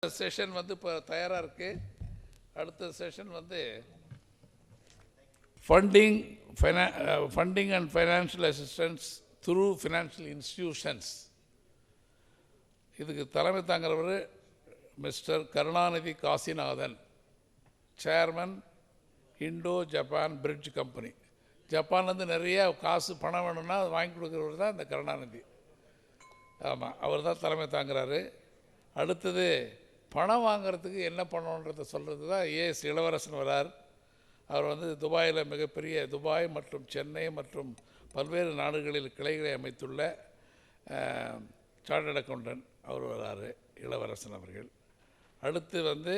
Session வந்து இப்போ தயாராக இருக்குது. அடுத்த செஷன் வந்து funding and financial assistance through financial institutions. இதுக்கு தலைமை தாங்கிறவர் mister Karunanidhi Kasinathan, chairman, Indo Japan bridge company. ஜப்பான்லேருந்து நிறைய காசு பணம் வேணும்னா அது வாங்கி கொடுக்குறவர் தான் இந்த கருணாநிதி. ஆமாம், அவர் தான் தலைமை தாங்கிறாரு. அடுத்தது பணம் வாங்கிறதுக்கு என்ன பண்ணணுன்றதை சொல்கிறது தான் ஏஎஸ் இளவரசன் வரார். அவர் வந்து துபாயில் மிகப்பெரிய துபாய் மற்றும் சென்னை மற்றும் பல்வேறு நாடுகளில் கிளைகளை அமைத்துள்ள சார்ட்டர்ட் அக்கௌண்டன்ட் அவர் வராரு, இளவரசன் அவர்கள். அடுத்து வந்து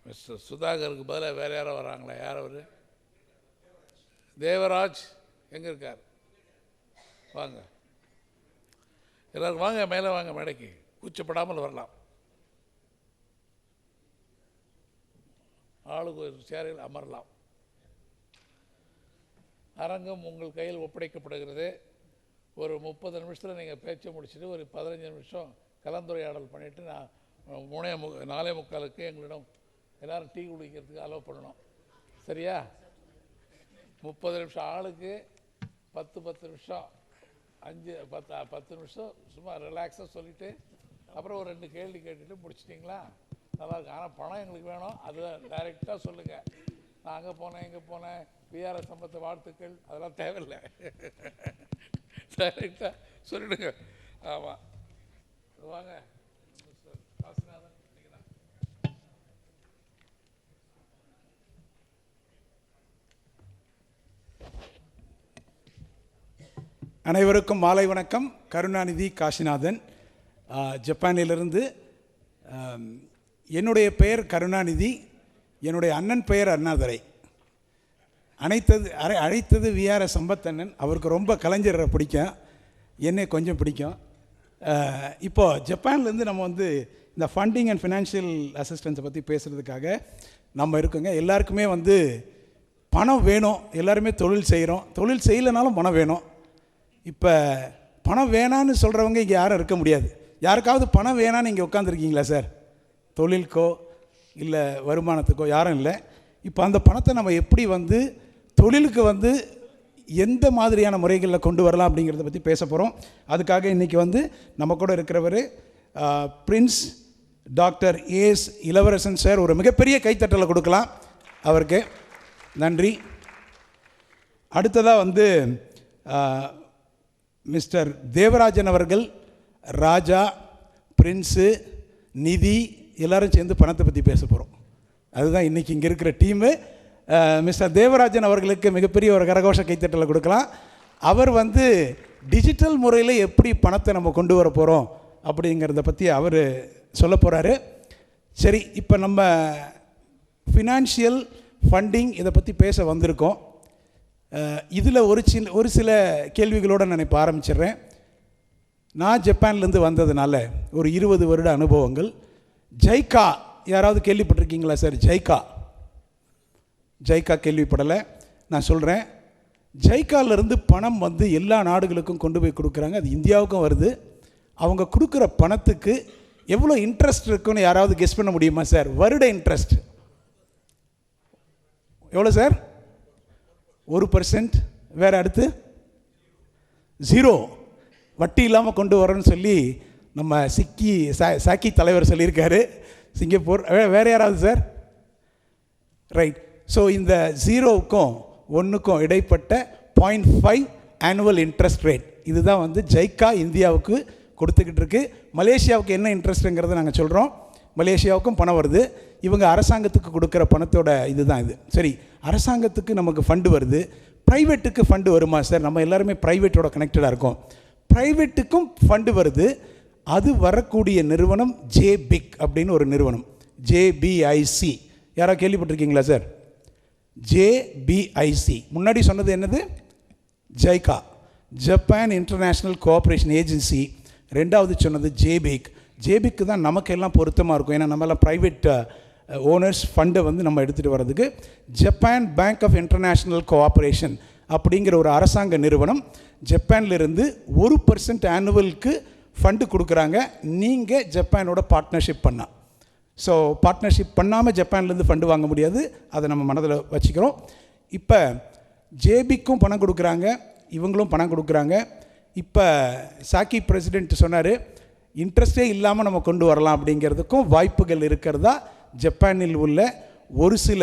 மிஸ்டர் சுதாகருக்கு பதிலாக வேறு யாரோ வராங்களா? யார் அவர்? தேவராஜ் எங்கே இருக்கார்? வாங்க எல்லோரும் வாங்க, மேலே வாங்க, மேடைக்கு கூச்சப்படாமல் வரலாம். ஆளுக்கு ஒரு சேரில் அமரலாம். அரங்கம் உங்கள் கையில் ஒப்படைக்கப்படுகிறது. ஒரு 30 நிமிஷத்தில் நீங்கள் பேச்சை முடிச்சுட்டு ஒரு 15 நிமிஷம் கலந்துரையாடல் பண்ணிவிட்டு நான் 4:45 எங்களிடம் எல்லோரும் டீ குடிக்கிறதுக்கு அலோவ் பண்ணணும். சரியா? 30 நிமிஷம் ஆளுக்கு 10 நிமிஷம், 10 நிமிஷம் சும்மா ரிலாக்ஸாக சொல்லிவிட்டு அப்புறம் ஒரு 2 கேள்வி கேட்டுட்டு முடிச்சிட்டிங்களா? நல்லாயிருக்கு. ஆனால் பணம் எங்களுக்கு வேணும். அதுதான் டைரெக்டாக சொல்லுங்கள். நான் அங்கே போனேன், இங்கே போனேன், பிஆர்எஸ் சம்பந்த வாழ்த்துக்கள் அதெல்லாம் தேவையில்லை. டைரெக்டாக சொல்லிவிடுங்க. ஆமாம், வாங்க காசிநாதன். அனைவருக்கும் மாலை வணக்கம். கருணாநிதி காசிநாதன், ஜப்பானிலிருந்து. என்னுடைய பெயர் கருணாநிதி, என்னுடைய அண்ணன் பெயர் அண்ணாதுரை. அழைத்தது விஆர்எஸ் சம்பத்தண்ணன். அவருக்கு ரொம்ப கலைஞரை பிடிக்கும், என்னை கொஞ்சம் பிடிக்கும். இப்போது ஜப்பான்லேருந்து நம்ம வந்து இந்த ஃபண்டிங் அண்ட் ஃபினான்ஷியல் அசிஸ்டன்ஸை பற்றி பேசுகிறதுக்காக நம்ம இருக்கோங்க. எல்லாருக்குமே வந்து பணம் வேணும், எல்லாருமே தொழில் செய்கிறோம். தொழில் செய்யலைனாலும் பணம் வேணும். இப்போ பணம் வேணான்னு சொல்கிறவங்க இங்கே யாரும் இருக்க முடியாது. யாருக்காவது பணம் வேணான்னு இங்கே உட்காந்துருக்கீங்களா சார்? தொழிலுக்கோ இல்லை வருமானத்துக்கோ யாரும் இல்லை. இப்போ அந்த பணத்தை நம்ம எப்படி வந்து தொழிலுக்கு வந்து எந்த மாதிரியான முறைகளில் கொண்டு வரலாம் அப்படிங்கிறத பற்றி பேச போகிறோம். அதுக்காக இன்றைக்கி வந்து நம்ம கூட இருக்கிறவர் பிரின்ஸ் டாக்டர் ஏஎஸ் இளவரசன் சார். ஒரு மிகப்பெரிய கைத்தட்டலை கொடுக்கலாம் அவருக்கு. நன்றி. அடுத்ததாக வந்து மிஸ்டர் தேவராஜன் அவர்கள், ராஜா, பிரின்ஸு, நிதி எல்லோரும் சேர்ந்து பணத்தை பற்றி பேச போகிறோம். அதுதான் இன்றைக்கி இங்கே இருக்கிற டீமு. மிஸ்டர் தேவராஜன் அவர்களுக்கு மிகப்பெரிய ஒரு கரகோஷ கைத்தட்டலை கொடுக்கலாம். அவர் வந்து டிஜிட்டல் முறையில் எப்படி பணத்தை நம்ம கொண்டு வர போகிறோம் அப்படிங்கிறத பற்றி அவர் சொல்ல போகிறாரு. சரி, இப்போ நம்ம ஃபினான்ஷியல் ஃபண்டிங் இதை பற்றி பேச வந்திருக்கோம். இதில் ஒரு சில கேள்விகளோடு நான் இப்போ ஆரம்பிச்சிடுறேன். நான் ஜப்பான்லேருந்து வந்ததுனால ஒரு 20 வருட அனுபவங்கள். ஜைக்கா யாராவது கேள்விப்பட்டிருக்கீங்களா சார்? ஜைக்கா கேள்விப்படலை. நான் சொல்கிறேன். ஜைக்காலிருந்து பணம் வந்து எல்லா நாடுகளுக்கும் கொண்டு போய் கொடுக்குறாங்க. அது இந்தியாவுக்கும் வருது. அவங்க கொடுக்குற பணத்துக்கு எவ்வளோ இன்ட்ரெஸ்ட் இருக்குன்னு யாராவது கெஸ் பண்ண முடியுமா சார்? வருட இன்ட்ரெஸ்ட் எவ்வளோ சார்? 1%. வேறு அடுத்து 0. வட்டி இல்லாமல் கொண்டு வரோன்னு சொல்லி நம்ம சாக்கி தலைவர் சொல்லியிருக்காரு, சிங்கப்பூர். வேறு யாராவது சார்? ரைட். ஸோ இந்த 0க்கும் 1க்கும் இடைப்பட்ட 0.5 ஆனுவல் இன்ட்ரெஸ்ட் ரேட், இதுதான் வந்து ஜைக்கா இந்தியாவுக்கு கொடுத்துக்கிட்டு இருக்கு. மலேசியாவுக்கு என்ன இன்ட்ரெஸ்ட்டுங்கிறத நாங்கள் சொல்கிறோம். மலேசியாவுக்கும் பணம் வருது. இவங்க அரசாங்கத்துக்கு கொடுக்குற பணத்தோட இதுதான் இது. சரி, அரசாங்கத்துக்கு நமக்கு ஃபண்டு வருது. ப்ரைவேட்டுக்கு ஃபண்டு வருமா சார்? நம்ம எல்லாருமே ப்ரைவேட்டோட கனெக்டடாக இருக்கோம். ப்ரைவேட்டுக்கும் ஃபண்டு வருது. அது வரக்கூடிய நிறுவனம் ஜேபிக் அப்படின்னு ஒரு நிறுவனம். ஜேபிஐசி யாராவது கேள்விப்பட்டிருக்கீங்களா சார்? ஜேபிஐசி முன்னாடி சொன்னது என்னது? ஜைக்கா, ஜப்பான் இன்டர்நேஷ்னல் கோஆப்ரேஷன் ஏஜென்சி. ரெண்டாவது சொன்னது ஜேபிக். ஜேபிக்கு தான் நமக்கெல்லாம் பொருத்தமாக இருக்கும். ஏன்னா நம்மளாம் ப்ரைவேட் ஓனர்ஸ் ஃபண்டை வந்து நம்ம எடுத்துகிட்டு வர்றதுக்கு. Japan bank of international cooperation அப்படிங்கிற ஒரு அரசாங்க நிறுவனம் ஜப்பான்லேருந்து 1% ஆனுவலுக்கு ஃபண்டு கொடுக்குறாங்க நீங்கள் ஜப்பானோட பார்ட்னர்ஷிப் பண்ணால். ஸோ பார்ட்னர்ஷிப் பண்ணாமல் ஜப்பான்லேருந்து ஃபண்டு வாங்க முடியாது, அதை நம்ம மனதில் வச்சுக்கிறோம். இப்போ ஜேபிக்கும் பணம் கொடுக்குறாங்க, இவங்களும் பணம் கொடுக்குறாங்க. இப்போ சாக்கி பிரசிடெண்ட் சொன்னார் இன்ட்ரெஸ்டே இல்லாமல் நம்ம கொண்டு வரலாம் அப்படிங்கிறதுக்கும் வாய்ப்புகள் இருக்கிறதா ஜப்பானில் உள்ள ஒரு சில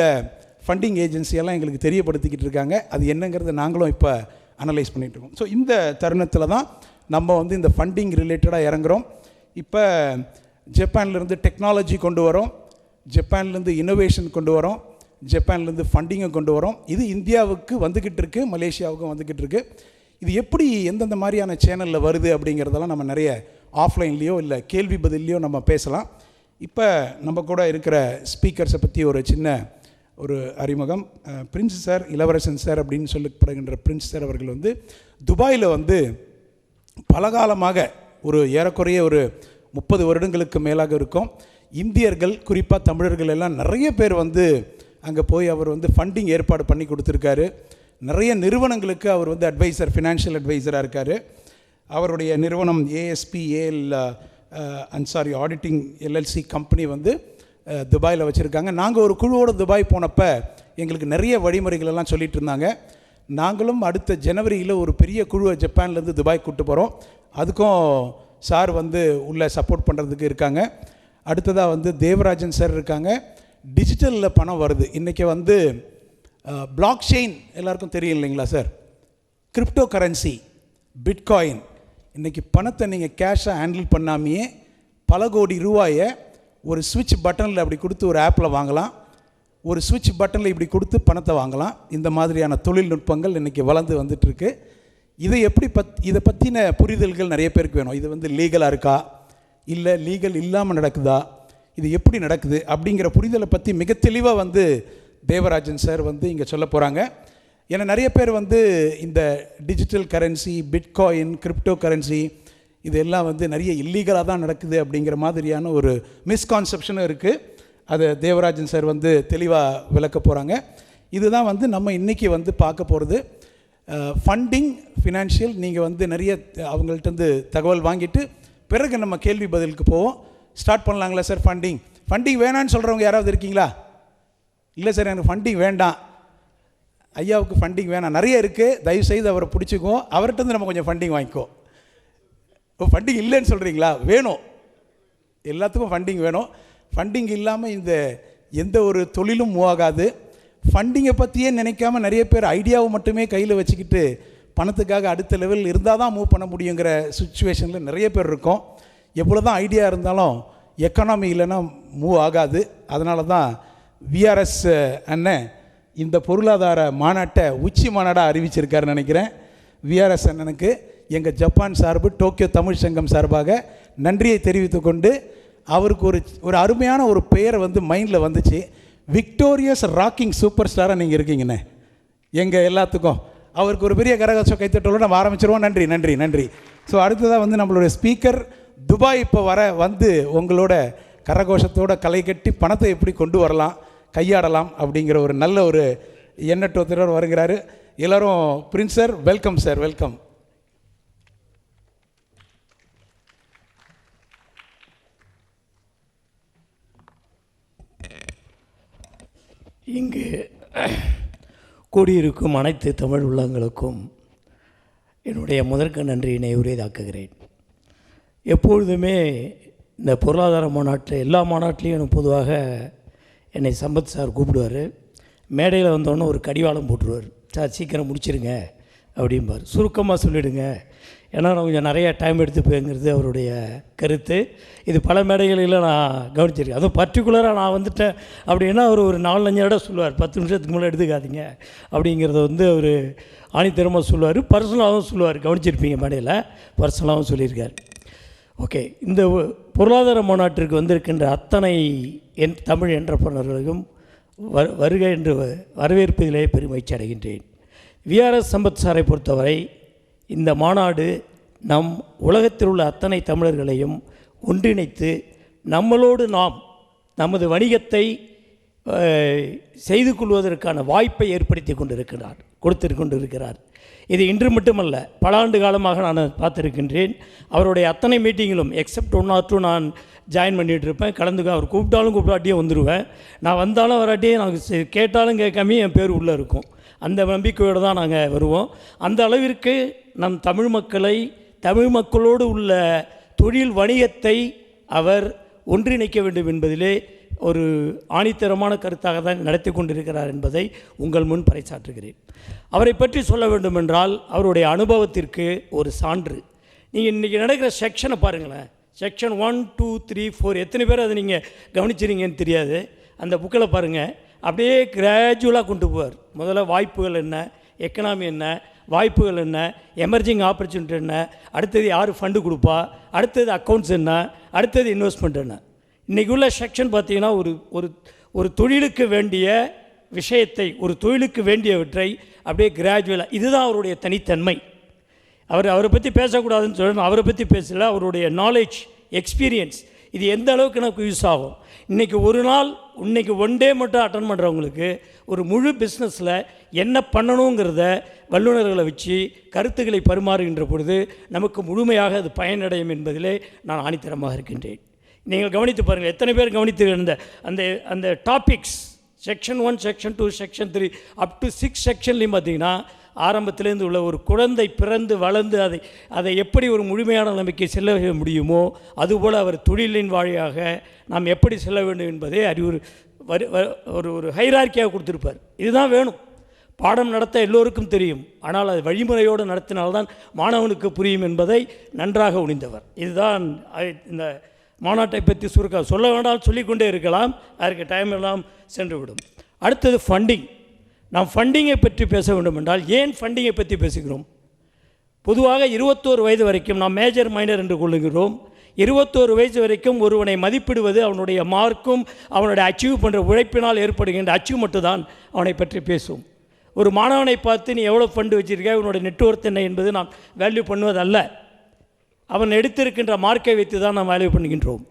ஃபண்டிங் ஏஜென்சியெல்லாம் எங்களுக்கு தெரியப்படுத்திக்கிட்டு இருக்காங்க. அது என்னங்கிறத நாங்களும் இப்போ அனலைஸ் பண்ணிகிட்ருக்கோம். ஸோ இந்த தருணத்தில் தான் நம்ம வந்து இந்த ஃபண்டிங் ரிலேட்டடாக இறங்குறோம். இப்போ ஜப்பான்லேருந்து டெக்னாலஜி கொண்டு வரோம், ஜப்பான்லேருந்து இன்னோவேஷன் கொண்டு வரோம், ஜப்பான்லேருந்து ஃபண்டிங்கை கொண்டு வரோம். இது இந்தியாவுக்கு வந்துக்கிட்டு இருக்குது, மலேசியாவுக்கும் வந்துக்கிட்டு இருக்குது. இது எப்படி எந்தெந்த மாதிரியான சேனலில் வருது அப்படிங்கிறதெல்லாம் நம்ம நிறைய ஆஃப்லைன்லேயோ இல்லை கேள்வி பதிலையோ நம்ம பேசலாம். இப்போ நம்ம கூட இருக்கிற ஸ்பீக்கர்ஸை பற்றி ஒரு சின்ன ஒரு அறிமுகம். பிரின்ஸ் சார், இளவரசன் சார் அப்படின்னு சொல்லப்படுகின்ற பிரின்ஸ் சார் அவர்கள் வந்து துபாயில் வந்து பலகாலமாக ஒரு ஏறக்குறைய ஒரு 30 வருடங்களுக்கு மேலாக இருக்கும். இந்தியர்கள் குறிப்பாக தமிழர்கள் எல்லாம் நிறைய பேர் வந்து அங்கே போய் அவர் வந்து ஃபண்டிங் ஏற்பாடு பண்ணி கொடுத்துருக்காரு. நிறைய நிறுவனங்களுக்கு அவர் வந்து அட்வைசர், ஃபினான்ஷியல் அட்வைசராக இருக்கார். அவருடைய நிறுவனம் ASPAL Ansari auditing LLC company வந்து துபாயில் வச்சுருக்காங்க. நாங்கள் ஒரு குழுவோடு துபாய் போனப்போ எங்களுக்கு நிறைய வழிமுறைகளெல்லாம் சொல்லிகிட்டு இருந்தாங்க. நாங்களும் அடுத்த ஜனவரியில் ஒரு பெரிய குழுவை ஜப்பான்லேருந்து துபாய் கூப்பிட்டு போகிறோம். அதுக்கும் சார் வந்து உள்ளே சப்போர்ட் பண்ணுறதுக்கு இருக்காங்க. அடுத்ததாக வந்து தேவராஜன் சார் இருக்காங்க. டிஜிட்டலில் பணம் வருது. இன்றைக்கி வந்து பிளாக் செயின் எல்லாருக்கும் தெரியும் இல்லைங்களா சார்? Crypto currency, bitcoin. இன்றைக்கி பணத்தை நீங்கள் கேஷாக ஹேண்டில் பண்ணாமையே பல கோடி ரூபாயை ஒரு ஸ்விட்ச் பட்டனில் அப்படி கொடுத்து ஒரு ஆப்பில் வாங்கலாம், ஒரு ஸ்விட்ச் பட்டனில் இப்படி கொடுத்து பணத்தை வாங்கலாம். இந்த மாதிரியான தொழில்நுட்பங்கள் இன்றைக்கி வளர்ந்து வந்துட்டுருக்கு. இதை எப்படி இதை பற்றின புரிதல்கள் நிறைய பேருக்கு வேணும். இது வந்து லீகலாக இருக்கா, இல்லை லீகல் இல்லாமல் நடக்குதா, இது எப்படி நடக்குது அப்படிங்கிற புரிதலை பற்றி மிக தெளிவாக வந்து தேவராஜன் சார் வந்து இங்கே சொல்ல போகிறாங்க. ஏன்னா நிறைய பேர் வந்து இந்த digital currency, bitcoin, crypto currency இதெல்லாம் வந்து நிறைய இல்லீகலாக தான் நடக்குது அப்படிங்கிற மாதிரியான ஒரு மிஸ்கான்செப்ஷனும் இருக்குது. அதை தேவராஜன் சார் வந்து தெளிவாக விளக்க போகிறாங்க. இதுதான் வந்து நம்ம இன்றைக்கி வந்து பார்க்க போகிறது. Funding, financial. நீங்கள் வந்து நிறைய அவங்கள்ட்ட தகவல் வாங்கிட்டு பிறகு நம்ம கேள்வி பதிலுக்கு போவோம். Start பண்ணலாங்களா sir? ஃபண்டிங் வேணான்னு சொல்கிறவங்க யாராவது இருக்கீங்களா? இல்லை சார் எனக்கு ஃபண்டிங் வேண்டாம், ஐயாவுக்கு ஃபண்டிங் வேணாம், நிறைய இருக்குது, தயவுசெய்து அவரை பிடிச்சிக்குவோம், அவர்கிட்ட நம்ம கொஞ்சம் ஃபண்டிங் வாங்கிக்கோ. இப்போ ஃபண்டிங் இல்லைன்னு சொல்கிறீங்களா? வேணும், எல்லாத்துக்கும் ஃபண்டிங் வேணும். ஃபண்டிங் இல்லாமல் இந்த எந்த ஒரு தொழிலும் மூவ் ஆகாது. ஃபண்டிங்கை பற்றியே நினைக்காம நிறைய பேர் ஐடியாவை மட்டுமே கையில் வச்சுக்கிட்டு பணத்துக்காக அடுத்த லெவல் இருந்தால் தான் மூவ் பண்ண முடியுங்கிற சுச்சுவேஷனில் நிறைய பேர் இருக்கோம். எவ்வளோ தான் ஐடியா இருந்தாலும் எக்கானமி இல்லைன்னா மூவ் ஆகாது. அதனால தான் VRS அண்ணன் இந்த பொருளாதார மாநாட்டை உச்சி மாநாடாக அறிவிச்சிருக்காருன்னு நினைக்கிறேன். VRS அண்ணனுக்கு எங்கள் ஜப்பான் சார்பு, டோக்கியோ தமிழ் சங்கம் சார்பாக நன்றியை தெரிவித்து கொண்டு, அவருக்கு ஒரு அருமையான ஒரு பெயரை வந்து மைண்டில் வந்துச்சு. விக்டோரியஸ் ராக்கிங் சூப்பர் ஸ்டாராக நீங்கள் இருக்கீங்கண்ணே எங்கள் எல்லாத்துக்கும். அவருக்கு ஒரு பெரிய கரகோஷ கைத்தட்டலோடு நம்ம ஆரம்பிச்சிருவோம். நன்றி நன்றி நன்றி. ஸோ அடுத்ததாக வந்து நம்மளுடைய ஸ்பீக்கர் துபாய் இப்போ வந்து உங்களோட கரகோஷத்தோட களை கட்டி பணத்தை எப்படி கொண்டு வரலாம், கையாடலாம் அப்படிங்கிற ஒரு நல்ல ஒரு எண்ணற்றோடு வருகிறாரு. எல்லோரும் Prince sir, welcome sir, welcome. இங்கு கூடியிருக்கும் அனைத்து தமிழ் உள்ளங்களுக்கும் என்னுடைய முதற்க நன்றியினை உரியதாக்குகிறேன். எப்பொழுதுமே இந்த பொருளாதார மாநாட்டில், எல்லா மாநாட்டிலையும் பொதுவாக என்னை சம்பத் சார் கூப்பிடுவார். மேடையில் வந்தோடனே ஒரு கடிவாளம் போட்டுருவார், சார் சீக்கிரம் முடிச்சிருங்க அப்படிம்பார், சுருக்கமாக சொல்லிவிடுங்க, ஏன்னா நான் கொஞ்சம் நிறையா டைம் எடுத்துப்பேங்கிறது அவருடைய கருத்து. இது பல மேடைகளில் நான் கவனிச்சிருக்கேன். அதுவும் பர்டிகுலராக நான் வந்துட்டேன் அப்படின்னா அவர் ஒரு 4-5 இடம் சொல்லுவார், 10 நிமிஷத்துக்கு மேலே எடுத்துக்காதீங்க அப்படிங்கிறத வந்து அவர் ஆணித்தரமாக சொல்லுவார். பர்சனலாகவும் சொல்லுவார், கவனிச்சிருப்பீங்க மேடையில் பர்சனலாகவும் சொல்லியிருக்கார். ஓகே, இந்த பொருளாதார மாநாட்டிற்கு வந்திருக்கின்ற அத்தனை தமிழ் என்டர்பிரனர்களுக்கும் வருகை என்று வரவேற்பதிலே பெருமகிழ்ச்சி அடைகின்றேன். VRS சம்பத் சாரை பொறுத்தவரை இந்த மாநாடு நம் உலகத்தில் உள்ள அத்தனை தமிழர்களையும் ஒன்றிணைத்து நம்மளோடு நாம் நமது வணிகத்தை செய்து கொள்வதற்கான வாய்ப்பை ஏற்படுத்தி கொடுத்து கொண்டிருக்கிறார். இது இன்று மட்டுமல்ல, பல ஆண்டு காலமாக நான் பார்த்துருக்கின்றேன். அவருடைய அத்தனை மீட்டிங்கிலும் எக்ஸப்ட் 1 or 2 நான் ஜாயின் பண்ணிகிட்டு இருப்பேன். கலந்துக்க அவர் கூப்பிட்டாட்டியே வந்துடுவேன். நான் வந்தாலும் வராட்டியே நாங்கள் கேட்டாலும் கேட்காமே என் பேர் உள்ளே இருக்கும். அந்த நம்பிக்கையோடு தான் நாங்கள் வருவோம். அந்த அளவிற்கு நம் தமிழ் மக்களோடு உள்ள தொழில் வணிகத்தை அவர் ஒன்றிணைக்க வேண்டும் என்பதிலே ஒரு ஆணித்தரமான கருத்தாக தான் நடத்தி கொண்டிருக்கிறார் என்பதை உங்கள் முன் பறைசாற்றுகிறேன். அவரை பற்றி சொல்ல வேண்டுமென்றால் அவருடைய அனுபவத்திற்கு ஒரு சான்று. நீங்கள் இன்றைக்கி நடக்கிற செக்ஷனை பாருங்களேன். செக்ஷன் 1, 2, 3, 4 எத்தனை பேர் அதை நீங்கள் கவனிச்சிருங்கன்னு தெரியாது. அந்த புக்கில் பாருங்கள், அப்படியே கிராஜுவலாக கொண்டு போவார். முதல்ல வாய்ப்புகள் என்ன, எக்கனாமி என்ன, வாய்ப்புகள் என்ன, எமர்ஜிங் ஆப்பர்ச்சுனிட்டி என்ன, அடுத்தது யார் ஃபண்டு கொடுப்பா, அடுத்தது அக்கௌண்ட்ஸ் என்ன, அடுத்தது இன்வெஸ்ட்மெண்ட் என்ன. இன்றைக்கி உள்ள செக்ஷன் பார்த்திங்கன்னா ஒரு தொழிலுக்கு வேண்டிய விஷயத்தை, ஒரு தொழிலுக்கு வேண்டியவற்றை அப்படியே கிராஜுவலாக, இதுதான் அவருடைய தனித்தன்மை. அவரை பற்றி பேசக்கூடாதுன்னு சொல்லணும், அவரை பற்றி பேசல. அவருடைய நாலேஜ், எக்ஸ்பீரியன்ஸ், இது எந்த அளவுக்கு எனக்கு யூஸ் ஆகும். இன்றைக்கி இன்றைக்கி 1 day மட்டும் அட்டன் பண்ணுறவங்களுக்கு ஒரு முழு பிஸ்னஸில் என்ன பண்ணணுங்கிறத வல்லுநர்களை வச்சு கருத்துக்களை பரிமாறுகின்ற பொழுது நமக்கு முழுமையாக அது பயனடையும் என்பதிலே நான் ஆணித்தரமாக இருக்கின்றேன். நீங்கள் கவனித்து பாருங்கள், எத்தனை பேர் கவனித்து அந்த topics section 1, section 2, section 3 up to 6 செக்ஷன்லையும் பார்த்திங்கன்னா ஆரம்பத்திலேருந்து உள்ள ஒரு குழந்தை பிறந்து வளர்ந்து அதை எப்படி ஒரு முழுமையான நிலைமைக்கு செல்ல முடியுமோ அதுபோல் அவர் தொழிலின் வழியாக நாம் எப்படி செல்ல வேண்டும் என்பதை ஒரு ஹைரார்க்கியாக கொடுத்துருப்பார். இதுதான் வேணும். பாடம் நடத்த எல்லோருக்கும் தெரியும், ஆனால் அது வழிமுறையோடு நடத்தினால்தான் மாணவனுக்கு புரியும் என்பதை நன்றாக உணர்ந்தவர். இதுதான் இந்த மாநாட்டை பற்றி சுருக்க சொல்ல வேண்டாம், சொல்லிக்கொண்டே இருக்கலாம், அதற்கு டைம் எல்லாம் சென்றுவிடும். அடுத்தது ஃபண்டிங். நாம் ஃபண்டிங்கை பற்றி பேச வேண்டும் என்றால் ஏன் ஃபண்டிங்கை பற்றி பேசுகிறோம்? பொதுவாக 21 வயது வரைக்கும் நாம் மேஜர் மைனர் என்று கொள்ளுகிறோம். 21 வயது வரைக்கும் ஒருவனை மதிப்பிடுவது அவனுடைய மார்க்கும் அவனுடைய அச்சீவ் பண்ணுற உழைப்பினால் ஏற்படுகின்ற அச்சீவ்மெண்ட்டு தான் அவனை பற்றி பேசும். ஒரு மாணவனை பார்த்து நீ எவ்வளோ ஃபண்டு வச்சுருக்க, உன்னுடைய நெட்வொர்த் என்ன என்பது நாம் வேல்யூ பண்ணுவதல்ல. அவன் எடுத்திருக்கின்ற மார்க்கை வைத்து தான் நாம் வேல்யூ பண்ணுகின்றோம்.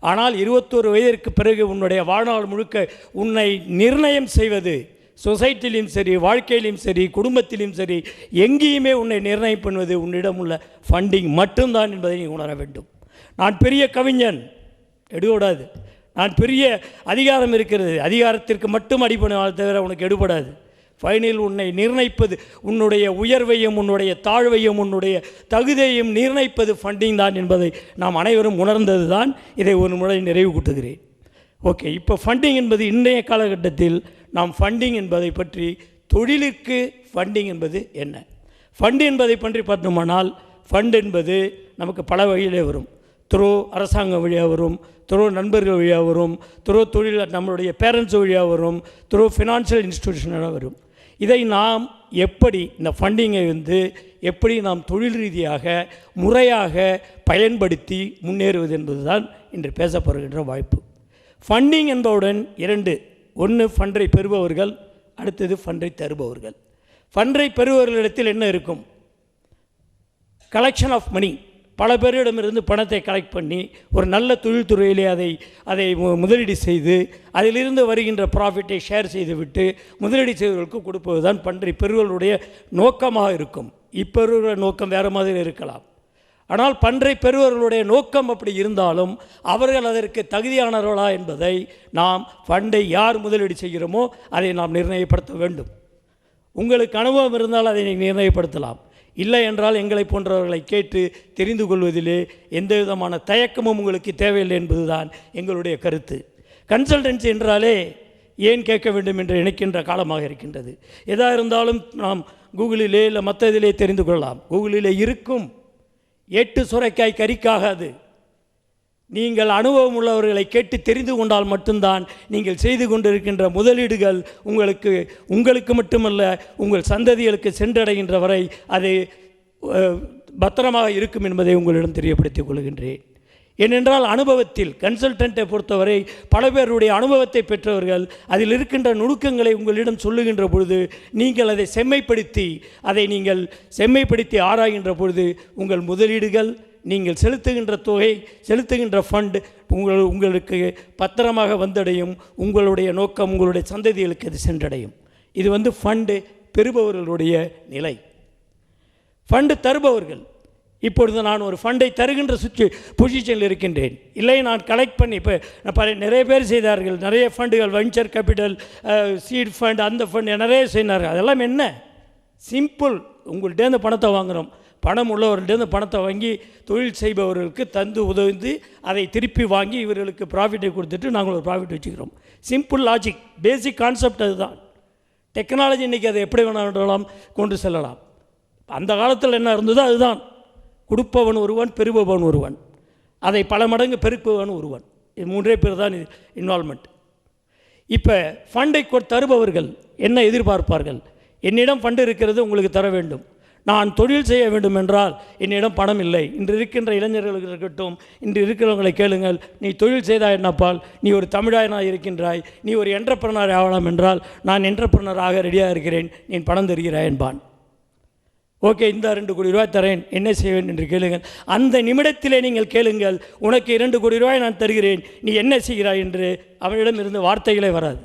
ஆனால் 21 வயதிற்கு பிறகு உன்னுடைய வாழ்நாள் முழுக்க உன்னை நிர்ணயம் செய்வது, சொசைட்டிலையும் சரி, வாழ்க்கையிலையும் சரி, குடும்பத்திலையும் சரி, எங்கேயுமே உன்னை நிர்ணயம் பண்ணுவது உன்னிடம் உள்ள ஃபண்டிங் மட்டும்தான் என்பதை நீ உணர வேண்டும். நான் பெரிய கவிஞன் எடுபடாது, நான் பெரிய அதிகாரம் இருக்கிறது, அதிகாரத்திற்கு மட்டும் அடிப்படையாக தவிர உனக்கு எடுபடாது. ஃபைனல் உன்னை நிர்ணயிப்பது, உன்னுடைய உயர்வையும் உன்னுடைய தாழ்வையும் உன்னுடைய தகுதியையும் நிர்ணயிப்பது ஃபண்டிங் தான் என்பதை நாம் அனைவரும் உணர்ந்தது தான். இதை ஒரு முறை நிறைவு கூட்டுகிறேன். ஓகே, இப்போ ஃபண்டிங் என்பது இன்றைய காலகட்டத்தில் நாம் ஃபண்டிங் என்பதை பற்றி, தொழிலுக்கு ஃபண்டிங் என்பது என்ன, ஃபண்டு என்பதை பற்றி பார்த்தோமானால், ஃபண்ட் என்பது நமக்கு பல வகையிலே வரும். அரசாங்கம் வழியாக வரும், நண்பர்கள் வழியாக வரும், தொழில் நம்மளுடைய பேரண்ட்ஸ் வழியாக வரும், ஃபினான்ஷியல் இன்ஸ்டிடியூஷனாக வரும். இதை நாம் எப்படி இந்த ஃபண்டிங்கை எப்படி நாம் தொழில் ரீதியாக முறையாக பயன்படுத்தி முன்னேறுவது என்பது தான் இன்று பேசப்படுகின்ற வாய்ப்பு. ஃபண்டிங் என்பவுடன் 2, ஒன்று ஃபண்டை பெறுபவர்கள், அடுத்தது ஃபண்டை தருபவர்கள். ஃபண்டை பெறுபவர்களிடத்தில் என்ன இருக்கும்? Collection of money. பல பேரிடமிருந்து பணத்தை கலெக்ட் பண்ணி ஒரு நல்ல தொழில்துறையிலே அதை முதலீடு செய்து அதிலிருந்து வருகின்ற ப்ராஃபிட்டை ஷேர் செய்துவிட்டு முதலீடு செய்வதற்கு கொடுப்பது தான் ஃபண்டை பெறுவர்களுடைய நோக்கமாக இருக்கும். இப்போ இருக்கிற நோக்கம் வேறு மாதிரி இருக்கலாம். ஆனால் ஃபண்டை பெறுவர்களுடைய நோக்கம் அப்படி இருந்தாலும் அவர்கள் அதற்கு தகுதியானவர்களா என்பதை நாம் ஃபண்டை யார் முதலீடு செய்கிறோமோ அதை நாம் நிர்ணயப்படுத்த வேண்டும். உங்களுக்கு அனுபவம் இருந்தால் அதை நிர்ணயப்படுத்தலாம். இல்லை என்றால் எங்களை போன்றவர்களை கேட்டு தெரிந்து கொள்வதிலே எந்த விதமான தயக்கமும் உங்களுக்கு தேவையில்லை என்பதுதான் எங்களுடைய கருத்து. கன்சல்டன்சி என்றாலே ஏன் கேட்க வேண்டும் என்று நினைக்கின்ற காலமாக இருக்கின்றது. எதாக இருந்தாலும் நாம் கூகுளிலே இல்லை மற்ற இதிலே தெரிந்து கொள்ளலாம். கூகுளிலே இருக்கும். 8 சுரைக்காய் கறிக்காகாது. நீங்கள் அனுபவம் உள்ளவர்களை கேட்டு தெரிந்து கொண்டால் மட்டும்தான் நீங்கள் செய்து கொண்டிருக்கின்ற முதலீடுகள் உங்களுக்கு மட்டுமல்ல உங்கள் சந்ததிகளுக்கு சென்றடைகின்ற வரை அது பத்திரமாக இருக்கும் என்பதை உங்களிடம் தெரியப்படுத்திக் கொள்கின்றேன். ஏனென்றால் அனுபவத்தில் கன்சல்டண்ட்டை பொறுத்தவரை பல பேருடைய அனுபவத்தை பெற்றவர்கள் அதில் இருக்கின்ற நுணுக்கங்களை உங்களிடம் சொல்லுகின்ற பொழுது நீங்கள் அதை செம்மைப்படுத்தி ஆராய்கின்ற பொழுது உங்கள் முதலீடுகள், நீங்கள் செலுத்துகின்ற தொகை, செலுத்துகின்ற ஃபண்ட் உங்களுக்கு பத்திரமாக வந்தடையும். உங்களுடைய நோக்கம் உங்களுடைய சந்ததிகளுக்கு அது சென்றடையும். இது ஃபண்டு பெறுபவர்களுடைய நிலை. ஃபண்டு தருபவர்கள். இப்பொழுது நான் ஒரு ஃபண்டை தருகின்ற பொசிஷனில் இருக்கின்றேன். இல்லை, நான் கலெக்ட் பண்ணி இப்போ நிறைய பேர் செய்தார்கள். நிறைய ஃபண்டுகள், வெஞ்சர் கேபிட்டல், சீட் ஃபண்ட், அந்த ஃபண்ட் நிறைய செய்தார்கள். அதெல்லாம் என்ன? சிம்பிள். உங்கள்கிட்டேருந்து பணத்தை வாங்குகிறோம். பணம் உள்ளவர்கள்ட்டேருந்து பணத்தை வாங்கி தொழில் செய்பவர்களுக்கு தந்து உதவி அதை திருப்பி வாங்கி இவர்களுக்கு ப்ராஃபிட்டை கொடுத்துட்டு நாங்கள் ஒரு ப்ராஃபிட் வச்சுக்கிறோம். சிம்பிள் லாஜிக், பேசிக் கான்செப்ட் அதுதான். டெக்னாலஜி இன்றைக்கி அதை எப்படி வேணாலும் கொண்டு செல்லலாம். அந்த காலத்தில் என்ன இருந்ததோ அதுதான். கொடுப்பவன் ஒருவன், பெறுபவன் ஒருவன், அதை பல மடங்கு பெருக்குபவன் ஒருவன். இது 3 பேர் தான் இன்வால்மெண்ட். இப்போ ஃபண்டை தருபவர்கள் என்ன எதிர்பார்ப்பார்கள்? என்னிடம் ஃபண்டு இருக்கிறது, உங்களுக்கு தர வேண்டும். நான் தொழில் செய்ய வேண்டும் என்றால் என்னிடம் பணம் இல்லை. இன்று இருக்கின்ற இளைஞர்களுக்கு இருக்கட்டும், இன்று இருக்கிறவங்களை கேளுங்கள், நீ தொழில் செய்தாய் என்னப்பால், நீ ஒரு தமிழாயனாக இருக்கின்றாய், நீ ஒரு என்டர்பிரனர் ஆகலாம் என்றால் நான் என்டர்பிரனர் ஆக ரெடியாக இருக்கிறேன், நீ பணம் தருகிறாய் என்பான். ஓகே, இந்த 2 கோடி ரூபாய் தரேன், என்ன செய்வேன் என்று கேளுங்கள். அந்த நிமிடத்திலே நீங்கள் கேளுங்கள், உனக்கு 2 கோடி ரூபாய் நான் தருகிறேன், நீ என்ன செய்கிறாய் என்று அவனிடம் இருந்து வார்த்தைகளே வராது.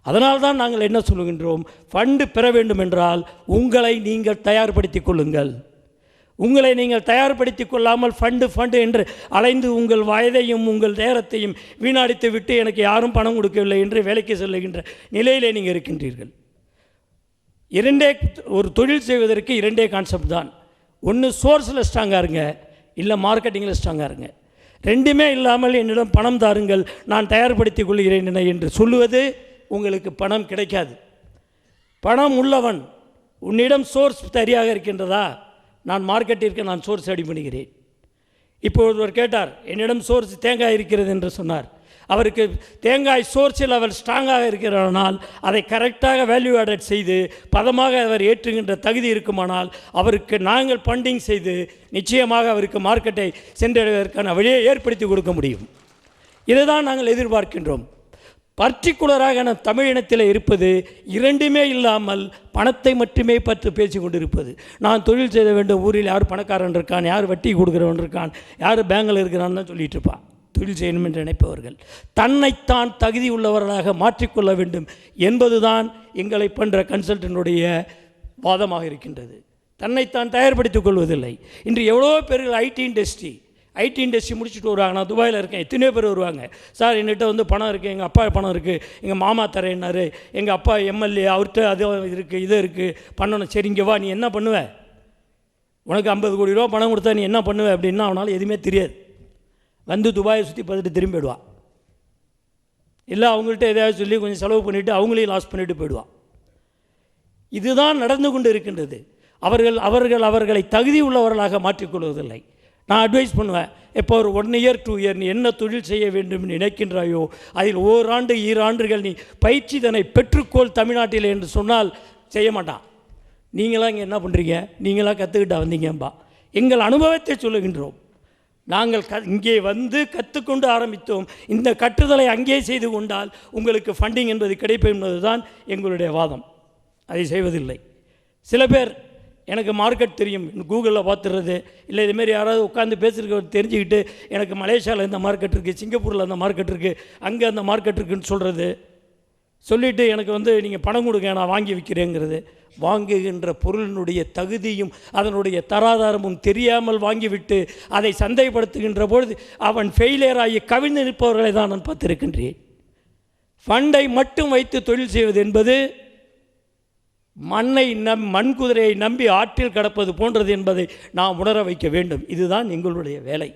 அதனால்தான் நாங்கள் என்ன சொல்லுகின்றோம், ஃபண்டு பெற வேண்டும் என்றால் உங்களை நீங்கள் தயார்படுத்திக் கொள்ளுங்கள். உங்களை நீங்கள் தயார்படுத்திக் கொள்ளாமல் ஃபண்டு என்று அலைந்து உங்கள் வயதையும் உங்கள் நேரத்தையும் வீணடித்து விட்டு எனக்கு யாரும் பணம் கொடுக்கவில்லை என்று வேலைக்கு செல்லுகின்ற நிலையிலே நீங்கள் இருக்கின்றீர்கள். ஒரு தொழில் செய்வதற்கு 2 கான்செப்ட் தான். ஒன்று சோர்ஸில் ஸ்ட்ராங்காக இருங்க, இல்லை மார்க்கெட்டிங்கில் ஸ்ட்ராங்காக இருங்க. 2மே இல்லாமல் என்னிடம் பணம் தாருங்கள், நான் தயார்படுத்திக் கொள்கிறேன் என்று சொல்லுவது உங்களுக்கு பணம் கிடைக்காது. பணம் உள்ளவன், உன்னிடம் சோர்ஸ் சரியாக இருக்கின்றதா, நான் மார்க்கெட்டிற்கு நான் சோர்ஸ் ரெடி பண்ணுகிறேன். இப்போ ஒருவர் கேட்டார், என்னிடம் சோர்ஸ் தேங்காய் இருக்கிறது என்று சொன்னார். அவருக்கு தேங்காய் சோர்ஸில் அவர் ஸ்ட்ராங்காக இருக்கிறனால் அதை கரெக்டாக வேல்யூ ஆடட் செய்து பதமாக அவர் ஏற்றுகின்ற தகுதி இருக்குமானால் அவருக்கு நாங்கள் ஃபண்டிங் செய்து நிச்சயமாக அவருக்கு மார்க்கெட்டை சென்றடைவதற்கான வழியை ஏற்படுத்தி கொடுக்க முடியும். இதை தான் நாங்கள் எதிர்பார்க்கின்றோம். பர்டிகுலராக நம் தமிழினத்தில் இருப்பது 2மே இல்லாமல் பணத்தை மட்டுமே பற்றி பேசி கொண்டிருப்பது. நான் தொழில் செய்ய வேண்டும், ஊரில் யார் பணக்காரன் இருக்கான், யார் வட்டி கொடுக்குறவன் இருக்கான், யார் பேங்கில் இருக்கிறான்னு தான் சொல்லிட்டு இருப்பான். தொழில் செய்யணும் என்று நினைப்பவர்கள் தன்னைத்தான் தகுதி உள்ளவர்களாக மாற்றிக்கொள்ள வேண்டும் என்பதுதான் எங்களை போன்ற கன்சல்டனுடைய வாதமாக இருக்கின்றது. தன்னைத்தான் தயார்படுத்திக் கொள்வதில்லை. இன்று எவ்வளோ பேர்கள் ஐடி இண்டஸ்ட்ரி முடிச்சுட்டு வருவாங்க. நான் துபாயில் இருக்கேன், எத்தனையோ பேர் வருவாங்க. சார் என்கிட்ட வந்து பணம் இருக்குது, எங்கள் அப்பா பணம் இருக்குது, எங்கள் மாமா தரேன்னாரு, எங்கள் அப்பா எம்எல்ஏ, அவர்கிட்ட அது இருக்குது, இது இருக்குது, பண்ணணும். சரி, இங்கே வா, நீ என்ன பண்ணுவ, உனக்கு 50 கோடி ரூபா பணம் கொடுத்தா நீ என்ன பண்ணுவ அப்படின்னா அவனால் எதுவுமே தெரியாது. வந்து துபாயை சுற்றி பார்த்துட்டு திரும்பி போயிடுவான். இல்லை அவங்கள்ட்ட எதையாவது சொல்லி கொஞ்சம் செலவு பண்ணிவிட்டு அவங்களையும் லாஸ் பண்ணிவிட்டு போயிடுவான். இதுதான் நடந்து கொண்டு இருக்கின்றது. அவர்களை தகுதி உள்ளவர்களாக மாற்றிக்கொள்வதில்லை. நான் அட்வைஸ் பண்ணுவேன், இப்போ ஒரு 1 இயர் 2 இயர் நீ என்ன தொழில் செய்ய வேண்டும் நினைக்கின்றாயோ அதில் ஓராண்டு 2 ஆண்டுகள் நீ பயிற்சி தன்னை பெற்றுக்கோள் தமிழ்நாட்டில் என்று சொன்னால் செய்ய மாட்டான். நீங்களாம் இங்கே என்ன பண்ணுறீங்க, நீங்களாம் கற்றுக்கிட்டா வந்தீங்கம்பா. எங்கள் அனுபவத்தை சொல்லுகின்றோம். நாங்கள் இங்கே வந்து கற்றுக்கொண்டு ஆரம்பித்தோம். இந்த கற்றுதலை அங்கே செய்து கொண்டால் உங்களுக்கு ஃபண்டிங் என்பது கிடைக்கும் என்பது தான் எங்களுடைய வாதம். அதை செய்வதில்லை. சில பேர் எனக்கு மார்க்கெட் தெரியும், கூகுளில் பார்த்துடுறது, இல்லை இதுமாரி யாராவது உட்காந்து பேசுகிறத தெரிஞ்சுக்கிட்டு எனக்கு மலேசியாவில் இந்த மார்க்கெட் இருக்குது, சிங்கப்பூரில் அந்த மார்க்கெட் இருக்குது, அங்கே அந்த மார்க்கெட் இருக்குதுன்னு சொல்கிறது, சொல்லிவிட்டு எனக்கு வந்து நீங்கள் பணம் கொடுங்க நான் வாங்கி விற்கிறேங்கிறது. வாங்குகின்ற பொருளினுடைய தகுதியும் அதனுடைய தராதாரமும் தெரியாமல் வாங்கிவிட்டு அதை சந்தைப்படுத்துகின்ற பொழுது அவன் ஃபெயிலியர் ஆகி கவிழ்ந்து நிற்பவர்களை தான் நான் பார்த்திருக்கின்றேன். ஃபண்டை மட்டும் வைத்து தொழில் செய்வது என்பது மண்குதிரையை நம்பி ஆற்றில் கடப்பது போன்றது என்பதை நாம் உணர வைக்க வேண்டும். இதுதான் எங்களுடைய வேலை.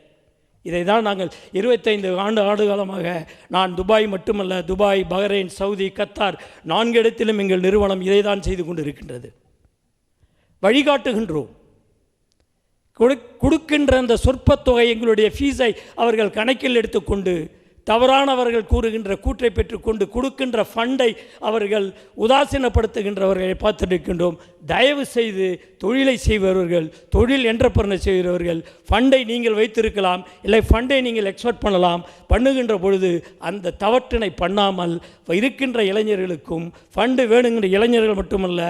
இதை தான் நாங்கள் 25 ஆண்டு காலமாக நான் துபாய் மட்டுமல்ல, துபாய், பஹ்ரைன், சவுதி, கத்தார் 4 இடத்திலும் எங்கள் நிறுவனம் இதை தான் செய்து கொண்டு இருக்கின்றது. வழிகாட்டுகின்றோம். கொடுக்கின்ற அந்த சொற்பத்தொகை எங்களுடைய ஃபீஸை அவர்கள் கணக்கில் எடுத்துக்கொண்டு தவறானவர்கள் கூறுகின்ற கூற்றை பெற்றுக்கொண்டு கொடுக்கின்ற ஃபண்டை அவர்கள் உதாசீனப்படுத்துகின்றவர்களை பார்த்துருக்கின்றோம். தயவு செய்து தொழிலை செய்பவர்கள், தொழில் என்டர்பிரனர் செய்கிறவர்கள் ஃபண்டை நீங்கள் வைத்திருக்கலாம், இல்லை ஃபண்டை நீங்கள் எக்ஸ்பெக்ட் பண்ணலாம். பண்ணுகின்ற பொழுது அந்த தவற்றினை பண்ணாமல் இருக்கின்ற இளைஞர்களுக்கும் ஃபண்டு வேணுங்கிற இளைஞர்கள் மட்டுமல்ல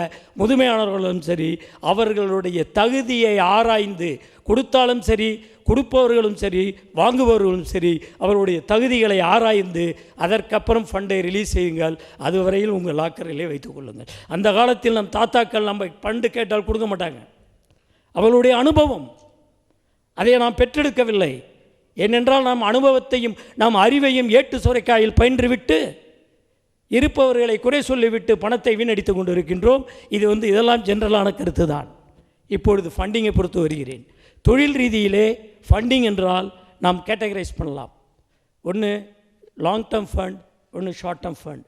முதுமையானவர்களும் சரி அவர்களுடைய தகுதியை ஆராய்ந்து கொடுத்தாலும் சரி, கொடுப்பவர்களும் சரி, வாங்குபவர்களும் சரி அவருடைய தகுதிகளை ஆராய்ந்து அதற்கப்புறம் ஃபண்டை ரிலீஸ் செய்யுங்கள். அதுவரையில் உங்கள் லாக்கரிலே வைத்துக் கொள்ளுங்கள். அந்த காலத்தில் நம் தாத்தாக்கள் நம்ம ஃபண்டு கேட்டால் கொடுக்க மாட்டாங்க. அவளுடைய அனுபவம். அதை நாம் பெற்றெடுக்கவில்லை. ஏனென்றால் நாம் அனுபவத்தையும் நாம் அறிவையும் ஏட்டு சுரைக்காயில் பயின்றுவிட்டு இருப்பவர்களை குறை சொல்லிவிட்டு பணத்தை வீணடித்து கொண்டு இருக்கின்றோம். இதெல்லாம் ஜென்ரலான கருத்து தான். இப்பொழுது ஃபண்டிங்கை பொறுத்து வருகிறேன். தொழில் ரீதியிலே ஃபண்டிங் என்றால் நாம் கேட்டகரைஸ் பண்ணலாம். ஒன்று லாங் டேர்ம் ஃபண்ட், ஒன்று short term fund.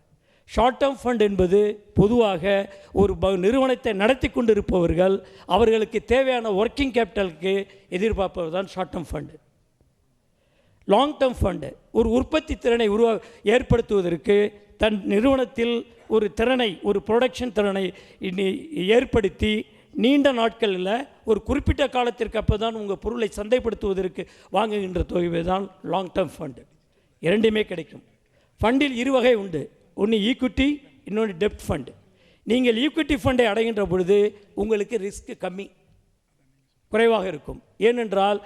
Short term fund என்பது பொதுவாக ஒரு நிறுவனத்தை நடத்தி கொண்டிருப்பவர்கள் அவர்களுக்கு தேவையான ஒர்க்கிங் கேபிட்டலுக்கு எதிர்பார்ப்பது தான் short term fund. Long term fund ஒரு உற்பத்தி திறனை ஏற்படுத்துவதற்கு தன் நிறுவனத்தில் ஒரு திறனை, ஒரு ப்ரொடக்ஷன் திறனை ஏற்படுத்தி நீண்ட நாட்களில் ஒரு குறிப்பிட்ட காலத்திற்கு அப்போ தான் உங்கள் பொருளை சந்தைப்படுத்துவதற்கு வாங்குகின்ற தொகை தான் லாங் டேர்ம் ஃபண்டு. இரண்டுமே கிடைக்கும். ஃபண்டில் இரு வகை உண்டு. ஒன்று ஈக்விட்டி, இன்னொன்று டெப்ட் ஃபண்டு. நீங்கள் ஈக்விட்டி ஃபண்டை அடைகின்ற பொழுது உங்களுக்கு ரிஸ்க் கம்மி, குறைவாக இருக்கும். ஏனென்றால்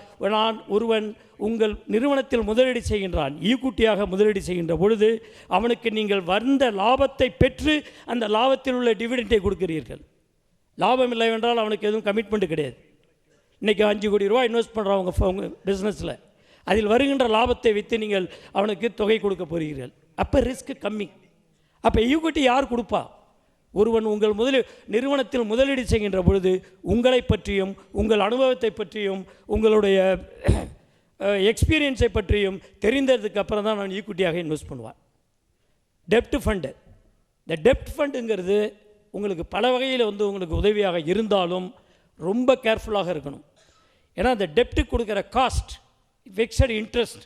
ஒருவன் உங்கள் நிறுவனத்தில் முதலீடு செய்கின்றான், ஈக்விட்டியாக முதலீடு செய்கின்ற பொழுது அவனுக்கு நீங்கள் வந்த லாபத்தை பெற்று அந்த லாபத்தில் உள்ள டிவிடெண்டை கொடுக்கிறீர்கள். லாபம் இல்லை என்றால் அவனுக்கு எதுவும் கமிட்மெண்ட் கிடையாது. இன்றைக்கி 5 கோடி ரூபா இன்வெஸ்ட் பண்ணுறவங்க உங்கள் பிஸ்னஸில், அதில் வருகின்ற லாபத்தை வைத்து நீங்கள் அவனுக்கு தொகை கொடுக்க போகிறீர்கள். அப்போ ரிஸ்க் கம்மி. அப்போ ஈக்விட்டி யார் கொடுப்பா? ஒருவன் உங்கள் நிறுவனத்தில் முதலீடு செய்கின்ற பொழுது உங்களை பற்றியும் உங்கள் அனுபவத்தை பற்றியும் உங்களுடைய எக்ஸ்பீரியன்ஸை பற்றியும் தெரிந்ததுக்கு அப்புறம் தான் நான் ஈக்விட்டியாக இன்வெஸ்ட் பண்ணுவேன். டெப்ட் ஃபண்டு, இந்த டெப்ட் ஃபண்டுங்கிறது உங்களுக்கு பல வகையில் உங்களுக்கு உதவியாக இருந்தாலும் ரொம்ப கேர்ஃபுல்லாக இருக்கணும். ஏன்னா அந்த டெப்ட்டு கொடுக்குற காஸ்ட், ஃபிக்ஸட் இன்ட்ரெஸ்ட்,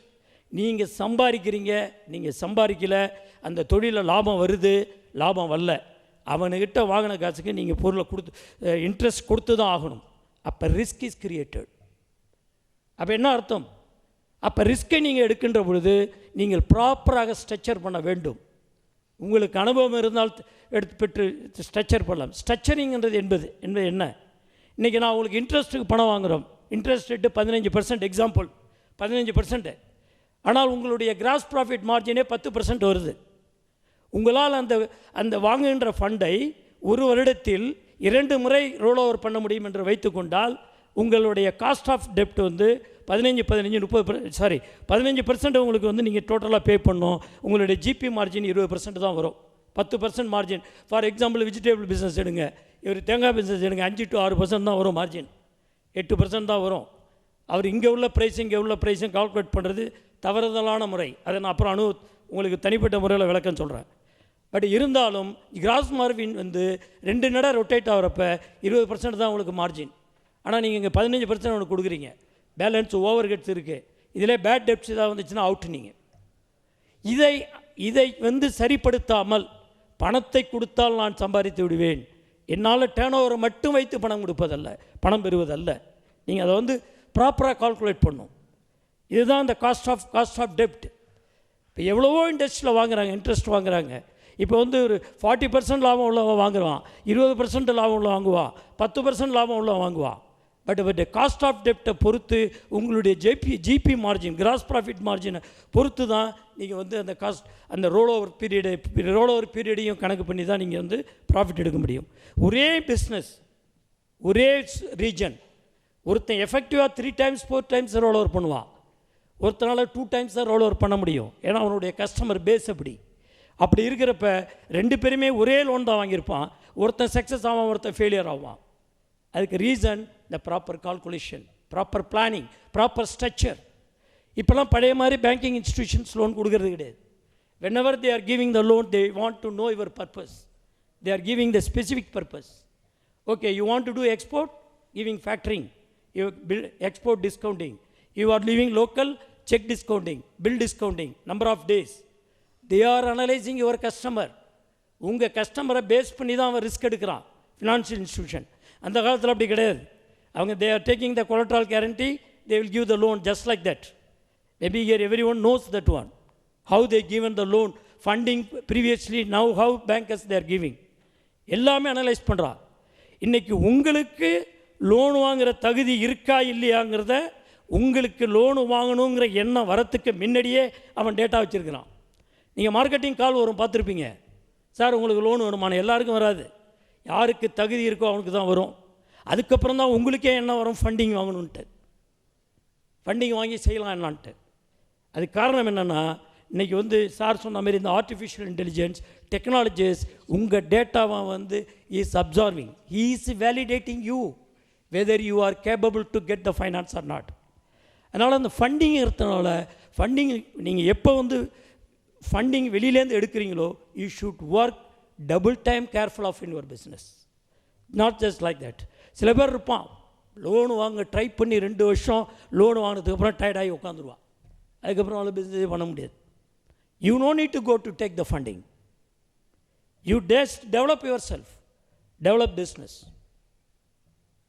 நீங்கள் சம்பாதிக்கிறீங்க, நீங்கள் சம்பாதிக்கலை, அந்த தொழிலில் லாபம் வருது, லாபம் வரல, அவனுக்கிட்ட வாங்கின காசுக்கு நீங்கள் பொருளை இன்ட்ரெஸ்ட் கொடுத்து தான் ஆகணும். அப்போ ரிஸ்க் இஸ் கிரியேட்டட். அப்போ என்ன அர்த்தம்? அப்போ ரிஸ்க்கை நீங்கள் எடுக்கின்ற பொழுது நீங்கள் ப்ராப்பராக ஸ்ட்ரக்சர் பண்ண வேண்டும். உங்களுக்கு அனுபவம் இருந்தால் பெற்று ஸ்ட்ரக்சர் பண்ணலாம். ஸ்ட்ரக்சரிங்கிறது என்பது என்ன? இன்றைக்கி நான் உங்களுக்கு இன்ட்ரெஸ்ட்டுக்கு பணம் வாங்குகிறோம், இன்ட்ரெஸ்ட் ரேட்டு 15%, எக்ஸாம்பிள் 15%. ஆனால் உங்களுடைய கிராஸ் ப்ராஃபிட் மார்ஜினே 10% வருது. உங்களால் அந்த வாங்குகின்ற ஃபண்டை ஒரு வருடத்தில் 2 முறை ரோல் ஓவர் பண்ண முடியும் என்று வைத்துக்கொண்டால் உங்களுடைய காஸ்ட் ஆஃப் டெப்ட் 15% உங்களுக்கு நீங்கள் டோட்டலாக பே பண்ணணும். உங்களுடைய ஜிபி மார்ஜின் 20% தான் வரும். 10% margin. For example vegetable business எடுங்க, இவர் தேங்காய் பிஸ்னஸ் எடுங்க, 5 to 6% தான் வரும் மார்ஜின், 8% தான் வரும். அவர் இங்கே உள்ள ப்ரைஸும் இங்கே உள்ள ப்ரைஸும் கால்குலேட் பண்ணுறது தவறுதலான முறை. அதை நான் அப்புறம் உங்களுக்கு தனிப்பட்ட முறையில் விளக்கம் சொல்கிறேன். பட் இருந்தாலும் கிராஸ் மார்ஜின் 2 நட ரொட்டேட் ஆகிறப்ப 20% தான் உங்களுக்கு மார்ஜின். ஆனால் நீங்கள் இங்கே 15% உங்களுக்கு கொடுக்குறீங்க. பேலன்ஸ் ஓவர் ஹெட்ஸ் இருக்குது. இதில் பேட் டெப்ட்ஸ் ஏதாவது வந்துச்சுன்னா அவுட். நீங்கள் இதை சரிப்படுத்தாமல் பணத்தை கொடுத்தால் நான் சம்பாதித்து விடுவேன், என்னால் டேர்ன் ஓவரை மட்டும் வைத்து பணம் கொடுப்பதல்ல, பணம் பெறுவதல்ல. நீங்கள் அதை ப்ராப்பராக கால்குலேட் பண்ணும். இதுதான் இந்த காஸ்ட் ஆஃப் டெப்ட். இப்போ எவ்வளவோ இண்டஸ்ட்ரியில் வாங்குகிறாங்க, இன்ட்ரெஸ்ட் வாங்குகிறாங்க. இப்போ ஒரு 40% லாபம் உள்ளவன் வாங்குவான், 20% லாபம் உள்ள வாங்குவான், 10% லாபம் உள்ள வாங்குவான். பட் காஸ்ட் ஆஃப் டெப்டை பொறுத்து உங்களுடைய ஜிபி மார்ஜின், கிராஸ் ப்ராஃபிட் மார்ஜினை பொறுத்து தான் நீங்கள் அந்த அந்த ரோல் ஓவர் பீரியடையும் கணக்கு பண்ணி தான் நீங்கள் ப்ராஃபிட் எடுக்க முடியும். ஒரே பிஸ்னஸ், ஒரே ரீஜன், ஒருத்தன் எஃபெக்டிவாக 3 times 4 times ரோல் ஓவர் பண்ணுவான், ஒருத்தனால் 2 times தான் ரோல் ஓவர் பண்ண முடியும். ஏன்னா அவனுடைய கஸ்டமர் பேஸ் அப்படி இருக்கிறப்ப 2 பேருமே ஒரே லோன் தான் வாங்கியிருப்பான். ஒருத்தன் சக்ஸஸ் ஆவான், ஒருத்தன் ஃபெயிலியர் ஆவான். அதுக்கு ரீசன் இந்த proper calculation, proper planning, proper structure. இப்போலாம் பழைய மாதிரி பேங்கிங் இன்ஸ்டிடியூஷன்ஸ் லோன் கொடுக்கறது கிடையாது. whenever they are giving the loan, they want to know your purpose. They are giving the specific purpose. Okay, you want to do export, giving factoring, you bill export discounting. You are leaving local, check discounting, bill discounting, number of days. They are analyzing your customer. உங்கள் கஸ்டமரை base பண்ணி தான் அவன் risk எடுக்கிறான். Financial institution அந்த காலத்தில் அப்படி கிடையாது. அவங்க they are taking the collateral guarantee, they will give the loan just like that. Maybe here everyone knows that one. How they given the loan, funding previously, now how bankers they are giving. எல்லாமே analyse பண்ணுறான். இன்றைக்கி உங்களுக்கு loan வாங்குகிற தகுதி இருக்கா இல்லையாங்கிறத, உங்களுக்கு loan வாங்கணுங்கிற எண்ணம் வரத்துக்கு முன்னாடியே அவன் டேட்டா வச்சுருக்கிறான். நீங்கள் மார்க்கெட்டிங் கால் வரும், பார்த்துருப்பீங்க. சார் உங்களுக்கு லோன் வருமான, எல்லாருக்கும் வராது. யாருக்கு தகுதி இருக்கோ அவனுக்கு தான் வரும். அதுக்கப்புறம் தான் உங்களுக்கே என்ன வரும், ஃபண்டிங் வாங்கணுன்ட்டு, ஃபண்டிங் வாங்கி செய்யலாம் என்னான்ட்டு. அதுக்கு காரணம் என்னென்னா, இன்றைக்கி வந்து சார் சொன்ன மாதிரி இந்த ஆர்டிஃபிஷியல் இன்டெலிஜென்ஸ் டெக்னாலஜிஸ் உங்கள் டேட்டாவை வந்து is observing, he is validating you whether you are capable to get the finance or not. அதனால் அந்த ஃபண்டிங் இருக்கிறதுனால ஃபண்டிங் நீங்கள் எப்போ வந்து ஃபண்டிங் வெளியிலேருந்து எடுக்கிறீங்களோ you should work double time careful of in your business, not just like that. சில பேர் இருப்பான் லோனு வாங்க ட்ரை பண்ணி 2 வருஷம் லோனு வாங்கினதுக்கப்புறம் டயர்டாகி உட்காந்துருவான், அதுக்கப்புறம் அவ்வளோ பிஸ்னஸே பண்ண முடியாது. You no need to go to take the funding, you just develop your self, develop business.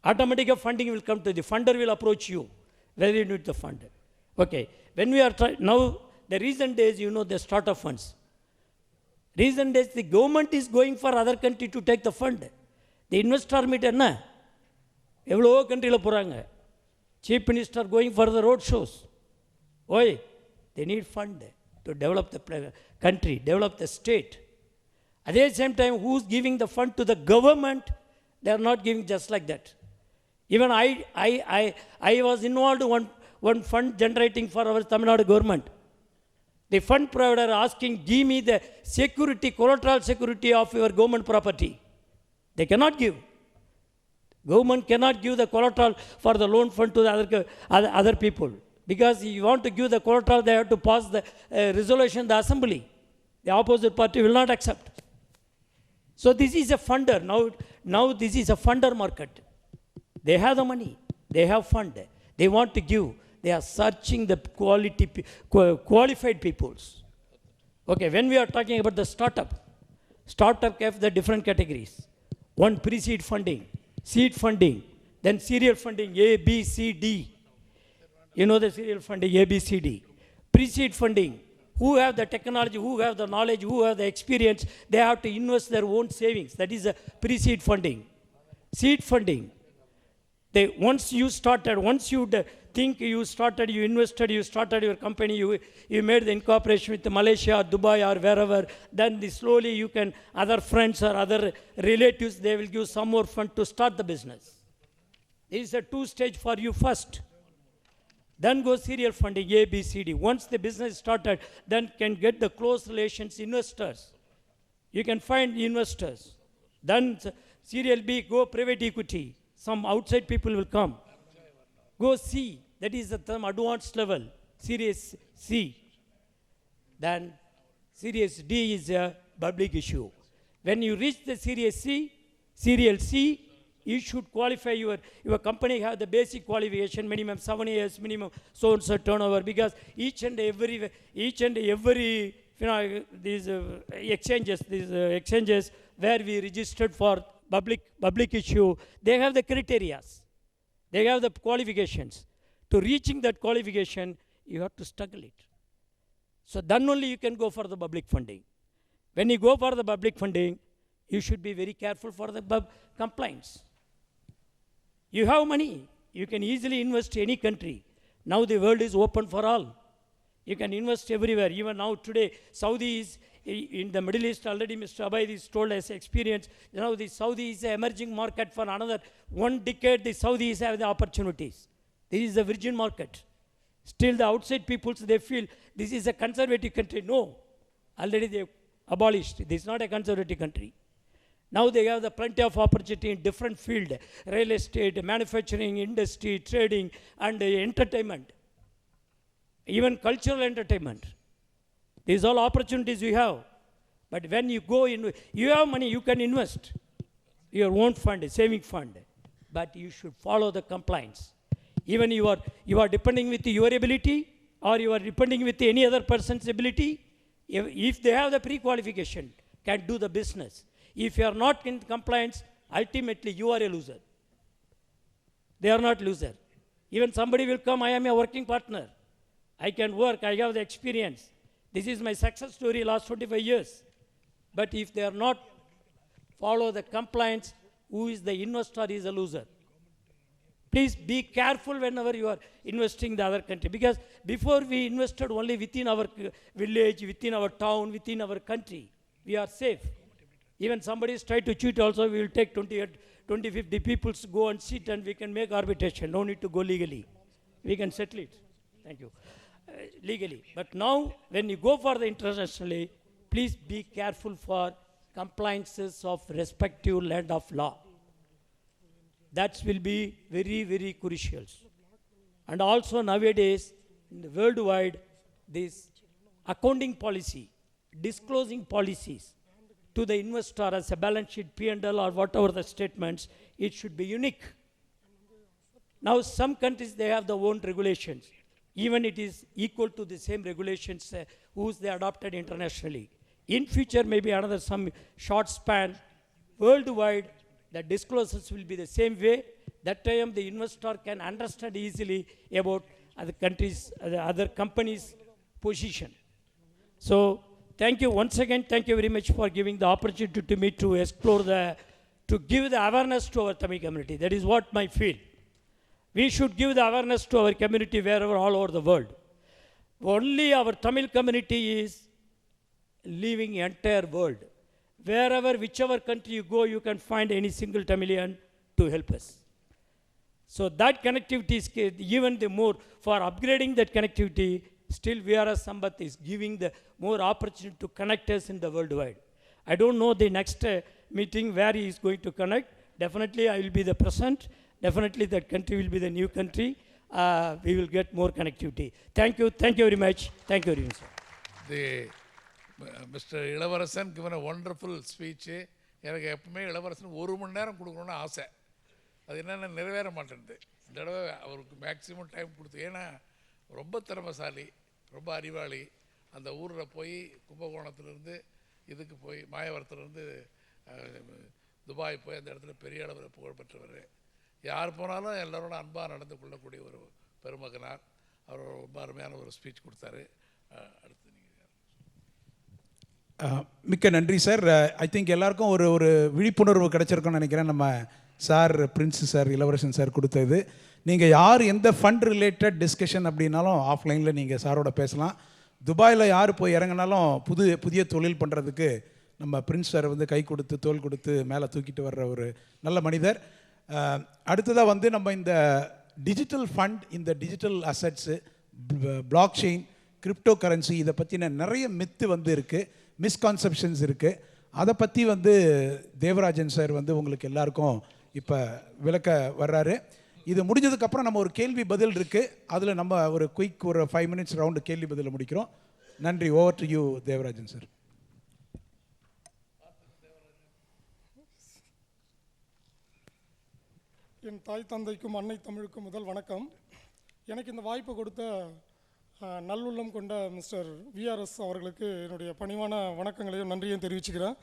Automatically funding will come to the funder will approach you whether you need the fund. Okay, when we are now the recent days, you know, the startup funds, recent days the government is going for other country to take the fund. The investor meet என்ன எவ்வளோ கண்ட்ரியில் போகிறாங்க, chief minister going for the road shows. Why? They need fund to develop the country, develop the state. At the same time, who's giving the fund to the government? They are not giving just like that. Even I was involved in one fund generating for our Tamil Nadu government. The fund provider asking, give me the security, collateral security of your government property. They cannot give. Government cannot give the collateral for the loan fund to the other people. Because if you want to give the collateral, they have to pass the resolution in the assembly. The opposite party will not accept. So this is a funder. Now this is a funder market. They have the money, they have fund, they want to give, they are searching the qualified peoples. Okay, when we are talking about the startup have the different categories. One, pre-seed funding, seed funding, then serial funding, A, B, C, D. You know the serial funding, A, B, C, D. Pre-seed funding, who have the technology, who have the knowledge, who have the experience, they have to invest their own savings. That is a pre-seed funding. Seed funding, once you think you started, you invested, you started your company, you made the incorporation with Malaysia, Dubai or wherever, then slowly you can, other friends or other relatives, they will give some more fund to start the business. This is a 2-stage for you first. Then go serial funding, A, B, C, D. Once the business started, then can get the close relations investors. You can find investors. Then serial B, go private equity. Some outside people will come. Go C, that is the term advanced level, Series C. Then Series D is a public issue. When you reach the Series C, Serial C, you should qualify your company have the basic qualification, minimum 7 years, minimum so-and-so turnover, because each and every you know, these exchanges where we registered for public issue, they have the criterias, they have the qualifications. To reaching that qualification, you have to struggle it. So then only you can go for the public funding. When you go for the public funding, you should be very careful for the compliance. You have money, you can easily invest any country. Now the world is open for all. You can invest everywhere. Even now today, Saudi is in the Middle East, already Mr. Abhay is told as experience. Now the Saudi is an emerging market for another 1 decade. The Saudis have the opportunities. This is a virgin market. Still the outside peoples, they feel this is a conservative country. No, already they abolished. This is not a conservative country. Now they have the plenty of opportunity in different field, real estate, manufacturing, industry, trading, and entertainment, even cultural entertainment. These all opportunities you have. But when you go in, you have money, you can invest your own fund, saving fund. But you should follow the compliance. Even you are depending with your ability, or you are depending with any other person's ability. If they have the pre-qualification, can do the business. If you are not in compliance, ultimately you are a loser. They are not loser. Even somebody will come, I am a working partner. I can work, I have the experience. This is my success story last 25 years. But if they are not follow the compliance, who is the investor is a loser. Please be careful whenever you are investing in the other country. Because before we invested only within our village, within our town, within our country, we are safe. Even somebody is trying to cheat also, we will take 20-50 people go and sit and we can make arbitration. No need to go legally. We can settle it. Thank you. Legally. But now, when you go for the internationally, please be careful for compliances of respective land of law. That will be very, very crucial. And also nowadays, in the worldwide, this accounting policy, disclosing policies to the investor as a balance sheet, P&L or whatever the statements, it should be unique. Now some countries, they have their own regulations. Even it is equal to the same regulations whose they adopted internationally. In future, maybe another some short span, worldwide, the disclosures will be the same way. That time the investor can understand easily about other countries, other companies' position. So thank you once again. Thank you very much for giving the opportunity to me to explore to give the awareness to our Tamil community. That is what my feel. We should give the awareness to our community wherever, all over the world. Only our Tamil community is leaving entire world. Wherever, whichever country you go, you can find any single Tamilian to help us. So that connectivity is even the more for upgrading that connectivity. Still, VRS Sambath is giving the more opportunity to connect us in the worldwide. I don't know the next meeting where he is going to connect. Definitely, I will be the present. Definitely, that country will be the new country. We will get more connectivity. Thank you very much. Thank you very much. Mr. இளவரசன் given a wonderful speech. எனக்கு எப்பவுமே இளவரசன் 1 மணி நேரம் கொடுக்கணும்னு ஆசை. அது என்னென்ன நிறைவேற மாட்டேன்து. இந்த தடவை அவருக்கு மேக்ஸிமம் டைம் கொடுத்து, ஏன்னா ரொம்ப திறமைசாலி, ரொம்ப அறிவாளி. அந்த ஊரில் போய் கும்பகோணத்துலேருந்து இதுக்கு போய் மாயவரத்துலேருந்து துபாய் போய் அந்த இடத்துல பெரிய அளவில் புகழ்பெற்றவர். யார் போனாலும் எல்லோரோட அன்பாக நடந்து கொள்ளக்கூடிய ஒரு பெருமகனார். அவர் ரொம்ப அருமையான ஒரு ஸ்பீச் கொடுத்தாரு. அடுத்து மிக்க நன்றி சார். ஐ திங்க் எல்லாருக்கும் ஒரு விழிப்புணர்வு கிடைச்சிருக்குன்னு நினைக்கிறேன். நம்ம சார், பிரின்ஸ் சார், இளவரசன் சார் கொடுத்தது. நீங்கள் யார் எந்த ஃபண்ட் ரிலேட்டட் டிஸ்கஷன் அப்படின்னாலும் ஆஃப்லைனில் நீங்கள் சாரோட பேசலாம். துபாயில் யார் போய் இறங்கினாலும் புதிய தொழில் பண்ணுறதுக்கு நம்ம பிரின்ஸ் சார் வந்து கை கொடுத்து தோள் கொடுத்து மேலே தூக்கிட்டு வர்ற ஒரு நல்ல மனிதர். அடுத்ததாக வந்து நம்ம இந்த டிஜிட்டல் ஃபண்ட், இந்த digital assets, block chain, crypto currency, இதை பற்றின நிறைய மித்து வந்து இருக்குது, மிஸ்கான்செப்ஷன்ஸ் இருக்குது. அதை பற்றி வந்து தேவராஜன் சார் வந்து உங்களுக்கு எல்லாருக்கும் இப்போ விளக்க வர்றாரு. இது முடிஞ்சதுக்கப்புறம் நம்ம ஒரு கேள்வி பதில் இருக்குது. அதில் நம்ம ஒரு குயிக் ஒரு 5 minutes ரவுண்டு கேள்வி பதில் முடிக்கிறோம். நன்றி. Over to you Devarajan sir. என் தாய் தந்தைக்கும் அன்னை தமிழுக்கும் முதல் வணக்கம். எனக்கு இந்த வாய்ப்பு கொடுத்த நல்லுள்ளம் கொண்ட மிஸ்டர் VRS அவர்களுக்கு என்னுடைய பணிவான வணக்கங்களையும் நன்றியையும் தெரிவிச்சுக்கிறேன்.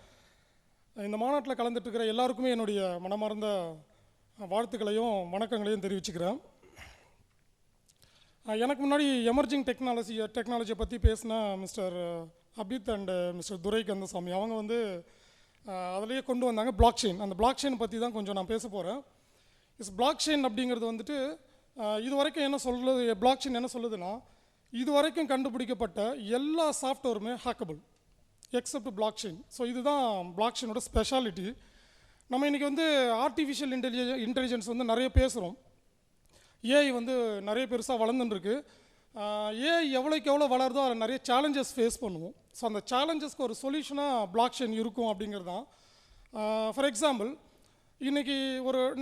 இந்த மாநாட்டில் கலந்துட்டு இருக்கிற எல்லாருக்குமே என்னுடைய மனமார்ந்த வாழ்த்துக்களையும் வணக்கங்களையும் தெரிவிச்சுக்கிறேன். எனக்கு முன்னாடி எமர்ஜிங் டெக்னாலஜியை பற்றி பேசின மிஸ்டர் அபித் அண்ட் மிஸ்டர் துரை கந்தசாமி அவங்க வந்து அதிலேயே கொண்டு வந்தாங்க பிளாக் செயின். அந்த பிளாக் செயின் பற்றி தான் கொஞ்சம் நான் பேச போகிறேன். பிளாக் செயின் அப்படிங்கிறது வந்துட்டு இது வரைக்கும் என்ன சொல்கிறது, பிளாக் செயின் என்ன சொல்லுதுன்னா, இது வரைக்கும் கண்டுபிடிக்கப்பட்ட எல்லா சாஃப்ட்வேருமே hackable except blockchain. So இதுதான் பிளாக் செயினோட ஸ்பெஷாலிட்டி. நம்ம இன்றைக்கி வந்து ஆர்டிஃபிஷியல் இன்டெலிஜென்ஸ் வந்து நிறைய பேசுகிறோம். ஏஐ வந்து நிறைய பெருசாக வளர்ந்துருக்கு. ஏஐ எவ்வளோக்கு எவ்வளோ வளருதோ அதில் நிறைய சேலஞ்சஸ் ஃபேஸ் பண்ணுவோம். ஸோ அந்த சேலஞ்சஸ்க்கு ஒரு சொல்யூஷனாக பிளாக் செயின் இருக்கும் அப்படிங்கிறது தான். ஃபார் எக்ஸாம்பிள், இன்றைக்கி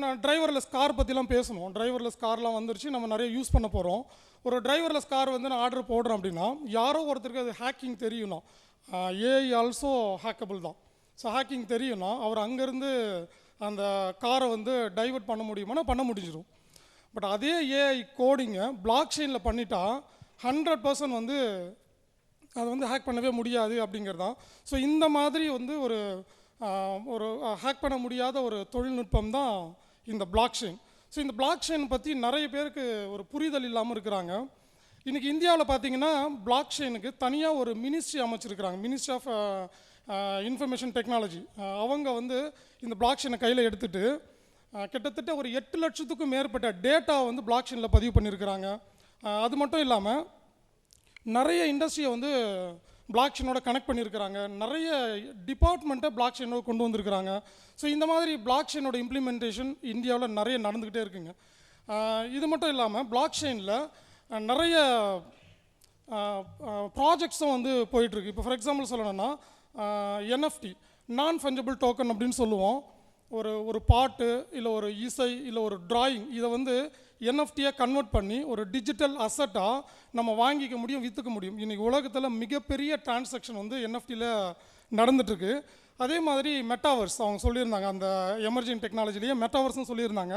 நான் டிரைவர்லெஸ் கார் பற்றிலாம் பேசணும். டிரைவர்லெஸ் கார்லாம் வந்துருச்சு, நம்ம நிறைய யூஸ் பண்ண போகிறோம். ஒரு டிரைவர்லெஸ் கார் வந்து நான் ஆர்டர் போடுறேன் அப்படின்னா, யாரோ ஒருத்தருக்கு அது ஹேக்கிங் தெரியும்னா, ஏஐ ஆல்சோ ஹேக்கபிள் தான். ஸோ ஹேக்கிங் தெரியும்னா அவர் அங்கேருந்து அந்த காரை வந்து டைவர்ட் பண்ண முடியுமானா பண்ண முடிஞ்சிடும். பட் அதே ஏஐ கோடிங்கை பிளாக் செயினில் பண்ணிட்டா 100% வந்து அதை வந்து ஹேக் பண்ணவே முடியாது அப்படிங்கிறது தான். ஸோ இந்த மாதிரி வந்து ஒரு ஹேக் பண்ண முடியாத ஒரு தொழில்நுட்பம் தான் இந்த பிளாக் செயின். ஸோ இந்த பிளாக் செயின் பற்றி நிறைய பேருக்கு ஒரு புரிதல் இல்லாமல் இருக்கிறாங்க. இன்றைக்கி இந்தியாவில் பார்த்தீங்கன்னா பிளாக் செயினுக்கு தனியாக ஒரு மினிஸ்ட்ரி அமைச்சிருக்கிறாங்க, மினிஸ்ட்ரி ஆஃப் இன்ஃபர்மேஷன் டெக்னாலஜி. அவங்க வந்து இந்த பிளாக் செயினை கையில் எடுத்துகிட்டு கிட்டத்தட்ட ஒரு 8 லட்சத்துக்கும் மேற்பட்ட டேட்டா வந்து பிளாக் செயினில் பதிவு பண்ணியிருக்கிறாங்க. அது மட்டும் இல்லாமல் நிறைய இண்டஸ்ட்ரியை வந்து பிளாக் செயினோட கனெக்ட் பண்ணியிருக்கிறாங்க. நிறைய டிபார்ட்மெண்ட்டை பிளாக் செயினோட கொண்டு வந்திருக்கிறாங்க. ஸோ இந்த மாதிரி பிளாக் செயினோட இம்ப்ளிமெண்டேஷன் இந்தியாவில் நிறைய நடந்துக்கிட்டே இருக்குங்க. இது மட்டும் இல்லாமல் பிளாக் செயினில் நிறைய ப்ராஜெக்ட்ஸும் வந்து போயிட்டுருக்கு. இப்போ ஃபார் எக்ஸாம்பிள் சொல்லணும்னா NFT, நான் ஃபஞ்சபிள் டோக்கன் அப்படின்னு சொல்லுவோம். ஒரு பாட்டு இல்லை ஒரு இசை இல்லை ஒரு டிராயிங் இதை வந்து என்எஃப்டியாக கன்வெர்ட் பண்ணி ஒரு டிஜிட்டல் அசட்டாக நம்ம வாங்கிக்க முடியும், விற்றுக்க முடியும். இன்றைக்கி உலகத்தில் மிகப்பெரிய டிரான்சாக்ஷன் வந்து என்எஃப்டியில் நடந்துகிட்ருக்கு. அதே மாதிரி மெட்டாவர்ஸ் அவங்க சொல்லியிருந்தாங்க, அந்த எமர்ஜிங் டெக்னாலஜிலேயே மெட்டாவர்ஸ்னு சொல்லியிருந்தாங்க.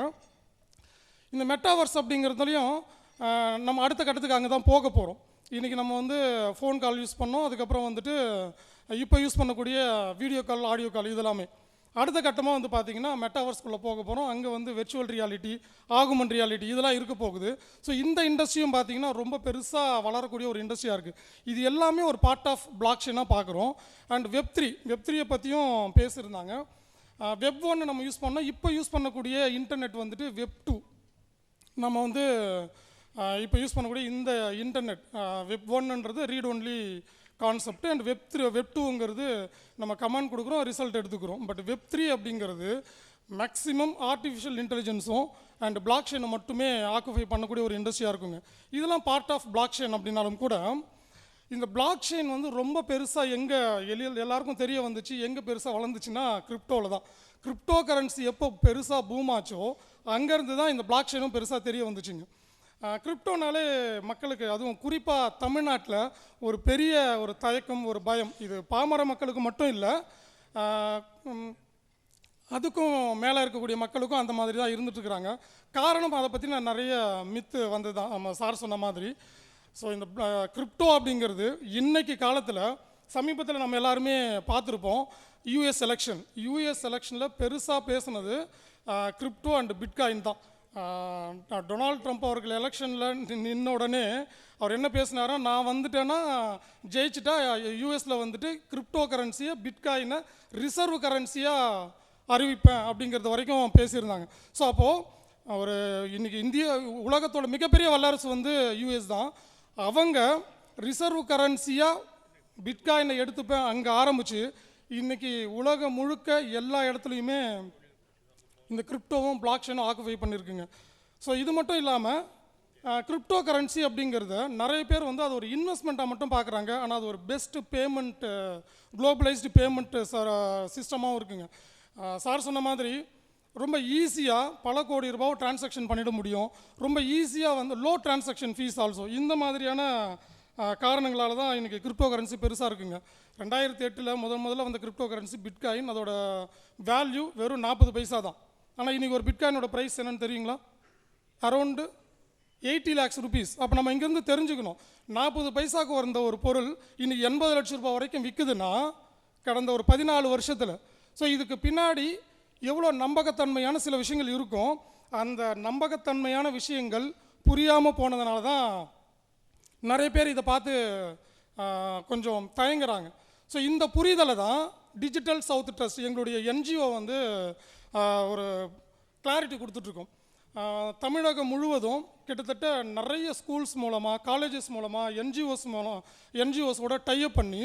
இந்த மெட்டாவர்ஸ் அப்படிங்கிறதுலையும் நம்ம அடுத்த கட்டத்துக்கு அங்கே தான் போக போகிறோம். இன்றைக்கி நம்ம வந்து ஃபோன் கால் யூஸ் பண்ணோம், அதுக்கப்புறம் வந்துட்டு இப்போ யூஸ் பண்ணக்கூடிய வீடியோ கால், ஆடியோ கால் இதெல்லாமே அடுத்த கட்டமாக வந்து பார்த்திங்கன்னா மெட்டாவர்ஸ்குள்ளே போக போகிறோம். அங்கே வந்து வெர்ச்சுவல் ரியாலிட்டி, ஆகுமெண்ட் ரியாலிட்டி இதெல்லாம் இருக்க போகுது. ஸோ இந்த இண்டஸ்ட்ரியும் பார்த்திங்கன்னா ரொம்ப பெருசாக வளரக்கூடிய ஒரு இண்டஸ்ட்ரியாக இருக்குது. இது எல்லாமே ஒரு பார்ட் ஆஃப் பிளாக் செயினாக பார்க்குறோம். அண்ட் வெப்3 பற்றியும் பேசியிருந்தாங்க. வெப் 1 நம்ம யூஸ் பண்ணோம். இப்போ யூஸ் பண்ணக்கூடிய இன்டர்நெட் வந்துட்டு வெப் 2. நம்ம வந்து இப்போ யூஸ் பண்ணக்கூடிய இந்த இன்டர்நெட் வெப் 1ன்றது read only concept. And web 2ங்கிறது நம்ம கமாண்ட் கொடுக்குறோம், ரிசல்ட் எடுத்துக்கிறோம். பட் வெப் 3 அப்படிங்கிறது மேக்ஸிமம் ஆர்டிஃபிஷியல் இன்டெலிஜென்ஸும் அண்ட் பிளாக் செயினை மட்டுமே ஆக்குபை பண்ணக்கூடிய ஒரு இண்டஸ்ட்ரியாக இருக்குங்க. இதெல்லாம் பார்ட் ஆஃப் பிளாக் செயின் அப்படின்னாலும் கூட இந்த பிளாக் செயின் வந்து ரொம்ப பெருசாக எங்கே எல்லாருக்கும் தெரிய வந்துச்சு, எங்கே பெருசாக வளர்ந்துச்சுன்னா கிரிப்டோவில் தான். கிரிப்டோ கரன்சி எப்போ பெருசாக பூம் ஆச்சோ அங்கேருந்து தான் இந்த பிளாக் செயினும் பெருசாக தெரிய வந்துச்சுங்க. கிரிப்டோனாலே மக்களுக்கு, அதுவும் குறிப்பாக தமிழ்நாட்டில் ஒரு பெரிய ஒரு தயக்கம், ஒரு பயம். இது பாமர மக்களுக்கு மட்டும் இல்லை, அதுக்கும் மேலே இருக்கக்கூடிய மக்களுக்கும் அந்த மாதிரி தான் இருந்துகிட்ருக்குறாங்க. காரணம் அதை பற்றின நிறைய மித்து வந்து தான் நம்ம சார் சொன்ன மாதிரி. ஸோ இந்த கிரிப்டோ அப்படிங்கிறது இன்றைக்கி காலத்தில் சமீபத்தில் நம்ம எல்லாருமே பார்த்துருப்போம். யூஎஸ் எலெக்ஷனில் பெருசாக பேசுனது கிரிப்டோ அண்ட் பிட்காயின் தான். டொனால்ட் ட்ரம்ப் அவர்கள் எலெக்ஷனில் நின்ன உடனே அவர் என்ன பேசினாரோ, நான் வந்துட்டேன்னா ஜெயிச்சிட்டா யூஎஸில் வந்துட்டு கிரிப்டோ கரன்சியை, பிட்காயினை ரிசர்வ் கரன்சியாக அறிவிப்பேன் அப்படிங்கிறது வரைக்கும் பேசியிருந்தாங்க. ஸோ அப்போது ஒரு இன்றைக்கி உலகத்தோட மிகப்பெரிய வல்லரசு வந்து யூஎஸ் தான். அவங்க ரிசர்வ் கரன்சியாக பிட்காயினை எடுத்துப்பேன் அங்கே ஆரம்பித்து இன்றைக்கி உலகம் முழுக்க எல்லா இடத்துலையுமே இந்த கிரிப்டோவும் பிளாக் செயினும் ஆக்குபை பண்ணியிருக்குங்க. ஸோ இது மட்டும் இல்லாமல் கிரிப்டோ கரன்சி அப்படிங்கிறத நிறைய பேர் வந்து அது ஒரு இன்வெஸ்ட்மெண்ட்டாக மட்டும் பார்க்குறாங்க. ஆனால் அது ஒரு பெஸ்ட்டு பேமெண்ட், குளோபலைஸ்டு பேமெண்ட் சிஸ்டமாகவும் இருக்குங்க. சார் சொன்ன மாதிரி ரொம்ப ஈஸியாக பல கோடி ரூபாவை டிரான்சாக்ஷன் பண்ணிட முடியும். ரொம்ப ஈஸியாக வந்து லோ டிரான்சாக்ஷன் ஃபீஸ் ஆல்சோ. இந்த மாதிரியான காரணங்களால் தான் இன்றைக்கி கிரிப்டோ கரன்சி பெருசாக இருக்குங்க. 2008 முதல்ல வந்த கிரிப்டோ கரன்சி பிட்காயின், அதோட வேல்யூ வெறும் 40 பைசா தான். ஆனால் இன்றைக்கி ஒரு பிட்காயினோட ப்ரைஸ் என்னென்னு தெரியுங்களா? Around 80 lakhs rupees. அப்போ நம்ம இங்கேருந்து தெரிஞ்சுக்கணும், 40 பைசாவுக்கு வந்த ஒரு பொருள் இன்றைக்கி 80 லட்சம் ரூபாய் வரைக்கும் விற்குதுன்னா கடந்த ஒரு 14 வருஷத்தில். ஸோ இதுக்கு பின்னாடி எவ்வளோ நம்பகத்தன்மையான சில விஷயங்கள் இருக்கும். அந்த நம்பகத்தன்மையான விஷயங்கள் புரியாமல் போனதுனால தான் நிறைய பேர் இதை பார்த்து கொஞ்சம் தயங்குறாங்க. ஸோ இந்த புரிதலை தான் டிஜிட்டல் சவுத் ட்ரஸ்ட், எங்களுடைய என்ஜிஓ வந்து ஒரு கிளாரிட்டி கொடுத்துட்ருக்கோம். தமிழகம் முழுவதும் கிட்டத்தட்ட நிறைய ஸ்கூல்ஸ் மூலமாக, காலேஜஸ் மூலமாக, என்ஜிஓஸோட டைப் பண்ணி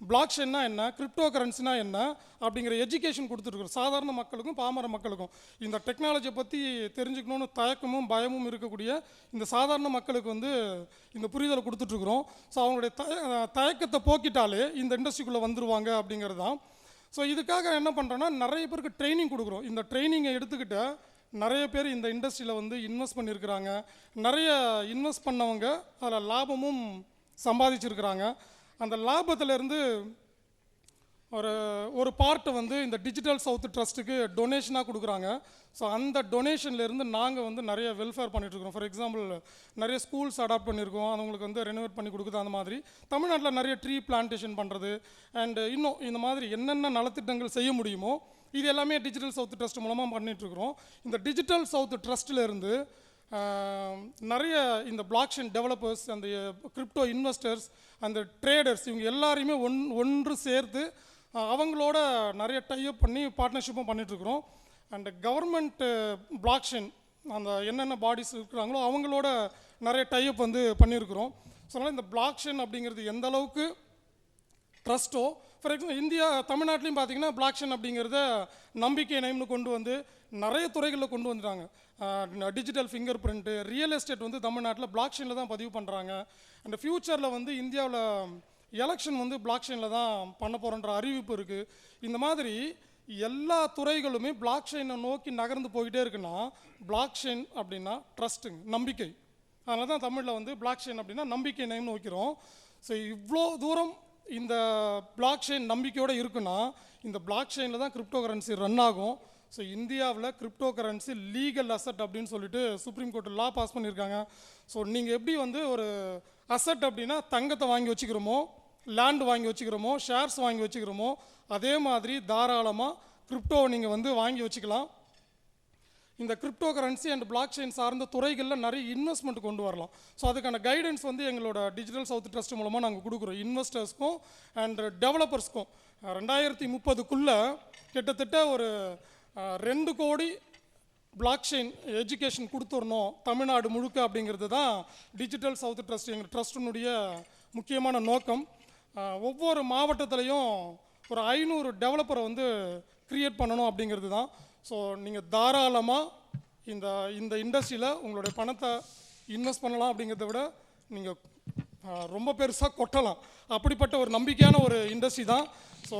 பிளாக் செயின்னா என்ன, கிரிப்டோ கரன்சினா என்ன அப்படிங்கிற எஜுகேஷன் கொடுத்துருக்குறோம். சாதாரண மக்களுக்கும் பாமர மக்களுக்கும் இந்த டெக்னாலஜியை பற்றி தெரிஞ்சுக்கணுன்னு தயக்கமும் பயமும் இருக்கக்கூடிய இந்த சாதாரண மக்களுக்கு வந்து இந்த புரிதலை கொடுத்துட்ருக்குறோம். ஸோ அவங்களுடைய தயக்கத்தை போக்கிட்டாலே இந்த இண்டஸ்ட்ரிக்குள்ளே வந்துடுவாங்க அப்படிங்கிறது தான். ஸோ இதுக்காக என்ன பண்ணுறோன்னா நிறைய பேருக்கு ட்ரைனிங் கொடுக்குறோம். இந்த ட்ரைனிங்கை எடுத்துக்கிட்ட நிறைய பேர் இந்த இண்டஸ்ட்ரியில் வந்து இன்வெஸ்ட் பண்ணியிருக்கிறாங்க. நிறைய இன்வெஸ்ட் பண்ணவங்க அதில் லாபமும் சம்பாதிச்சிருக்கிறாங்க. அந்த லாபத்திலேருந்து ஒரு பார்ட்டை வந்து இந்த டிஜிட்டல் சவுத் ட்ரஸ்ட்டுக்கு டொனேஷனாக கொடுக்குறாங்க. ஸோ அந்த டொனேஷன்லேருந்து நாங்கள் வந்து நிறைய வெல்ஃபேர் பண்ணிகிட்ருக்கோம். ஃபார் எக்ஸாம்பிள் நிறைய ஸ்கூல்ஸ் அடாப்ட் பண்ணியிருக்கோம், அவங்களுக்கு வந்து ரெனோவேட் பண்ணி கொடுக்குது. அந்த மாதிரி தமிழ்நாட்டில் நிறைய ட்ரீ பிளான்டேஷன் பண்ணுறது அண்டு இன்னும் இந்த மாதிரி என்னென்ன நலத்திட்டங்கள் செய்ய முடியுமோ இது எல்லாமே டிஜிட்டல் சவுத் ட்ரஸ்ட் மூலமாக பண்ணிகிட்ருக்குறோம். இந்த டிஜிட்டல் சவுத் ட்ரஸ்ட்டிலேருந்து நிறைய இந்த பிளாக் செயின் டெவலப்பர்ஸ், அந்த கிரிப்டோ இன்வெஸ்டர்ஸ், அந்த ட்ரேடர்ஸ், இவங்க எல்லாரையுமே ஒன்று சேர்த்து அவங்களோட நிறைய டைப் பண்ணி பார்ட்னர்ஷிப்பும் பண்ணிகிட்ருக்குறோம். அண்ட் கவர்மெண்ட் பிளாக் செயின் அந்த என்னென்ன பாடிஸ் இருக்கிறாங்களோ அவங்களோட நிறைய டைப் வந்து பண்ணியிருக்கிறோம். ஸோ அதனால் இந்த பிளாக் செயின் அப்படிங்கிறது எந்த அளவுக்கு ட்ரஸ்ட்டோ, ஃபார் எக்ஸாம்பிள் இந்தியா தமிழ்நாட்டிலையும் பார்த்தீங்கன்னா பிளாக் செயின் அப்படிங்கிறத நம்பிக்கை நேம்னு கொண்டு வந்து நிறைய துறைகளில் கொண்டு வந்துட்டாங்க. Digital finger print, real estate வந்து தமிழ்நாட்டில் பிளாக் செயினில் தான் பதிவு பண்ணுறாங்க. அண்ட் ஃப்யூச்சரில் வந்து இந்தியாவில் எலெக்ஷன் வந்து பிளாக் செயினில் தான் பண்ண போகிறன்ற அறிவிப்பு இருக்குது. இந்த மாதிரி எல்லா துறைகளுமே பிளாக் செயினை நோக்கி நகர்ந்து போய்கிட்டே இருக்குன்னா, பிளாக் செயின் அப்படின்னா ட்ரஸ்ட்டுங்க, நம்பிக்கை. அதனால தான் தமிழில் வந்து பிளாக் செயின் அப்படின்னா நம்பிக்கை நேம்னு வைக்கிறோம். ஸோ இவ்வளோ தூரம் இந்த பிளாக் செயின் நம்பிக்கையோடு இருக்குன்னா, இந்த பிளாக் செயினில் தான் கிரிப்டோ கரன்சி ரன் ஆகும். ஸோ இந்தியாவில் கிரிப்டோ கரன்சி லீகல் அசட் அப்படின்னு சொல்லிட்டு சுப்ரீம் கோர்ட் லா பாஸ் பண்ணியிருக்காங்க. ஸோ நீங்கள் எப்படி வந்து ஒரு அசட் அப்படின்னா தங்கத்தை வாங்கி வச்சுக்கிறோமோ, லேண்ட் வாங்கி வச்சுக்கிறோமோ, ஷேர்ஸ் வாங்கி வச்சுக்கிறோமோ, அதே மாதிரி தாராளமாக கிரிப்டோவை நீங்கள் வந்து வாங்கி வச்சுக்கலாம். இந்த crypto currency and block chain சார்ந்த துறைகளில் நிறைய இன்வெஸ்ட்மெண்ட் கொண்டு வரலாம். ஸோ அதுக்கான கைடன்ஸ் வந்து எங்களோட டிஜிட்டல் சவுத் ட்ரஸ்ட் மூலமாக நாங்கள் கொடுக்குறோம் இன்வெஸ்டர்ஸ்க்கும் அண்ட் டெவலப்பர்ஸ்க்கும். 2030க்குள்ளே கிட்டத்தட்ட ஒரு 2 கோடி பிளாக் செயின் எஜுகேஷன் கொடுத்துடணும் தமிழ்நாடு முழுக்க அப்படிங்கிறது தான் டிஜிட்டல் சவுத் ட்ரஸ்ட் எங்கள் ட்ரஸ்ட்டினுடைய முக்கியமான நோக்கம். ஒவ்வொரு மாவட்டத்திலையும் ஒரு 500 டெவலப்பரை வந்து க்ரியேட் பண்ணணும் அப்படிங்கிறது தான். ஸோ நீங்கள் தாராளமாக இந்த இண்டஸ்ட்ரியில் உங்களுடைய பணத்தை இன்வெஸ்ட் பண்ணலாம். அப்படிங்கிறத விட நீங்கள் ரொம்ப பெருசாக கொட்டலாம். அப்படிப்பட்ட ஒரு நம்பிக்கையான ஒரு இண்டஸ்ட்ரி தான். ஸோ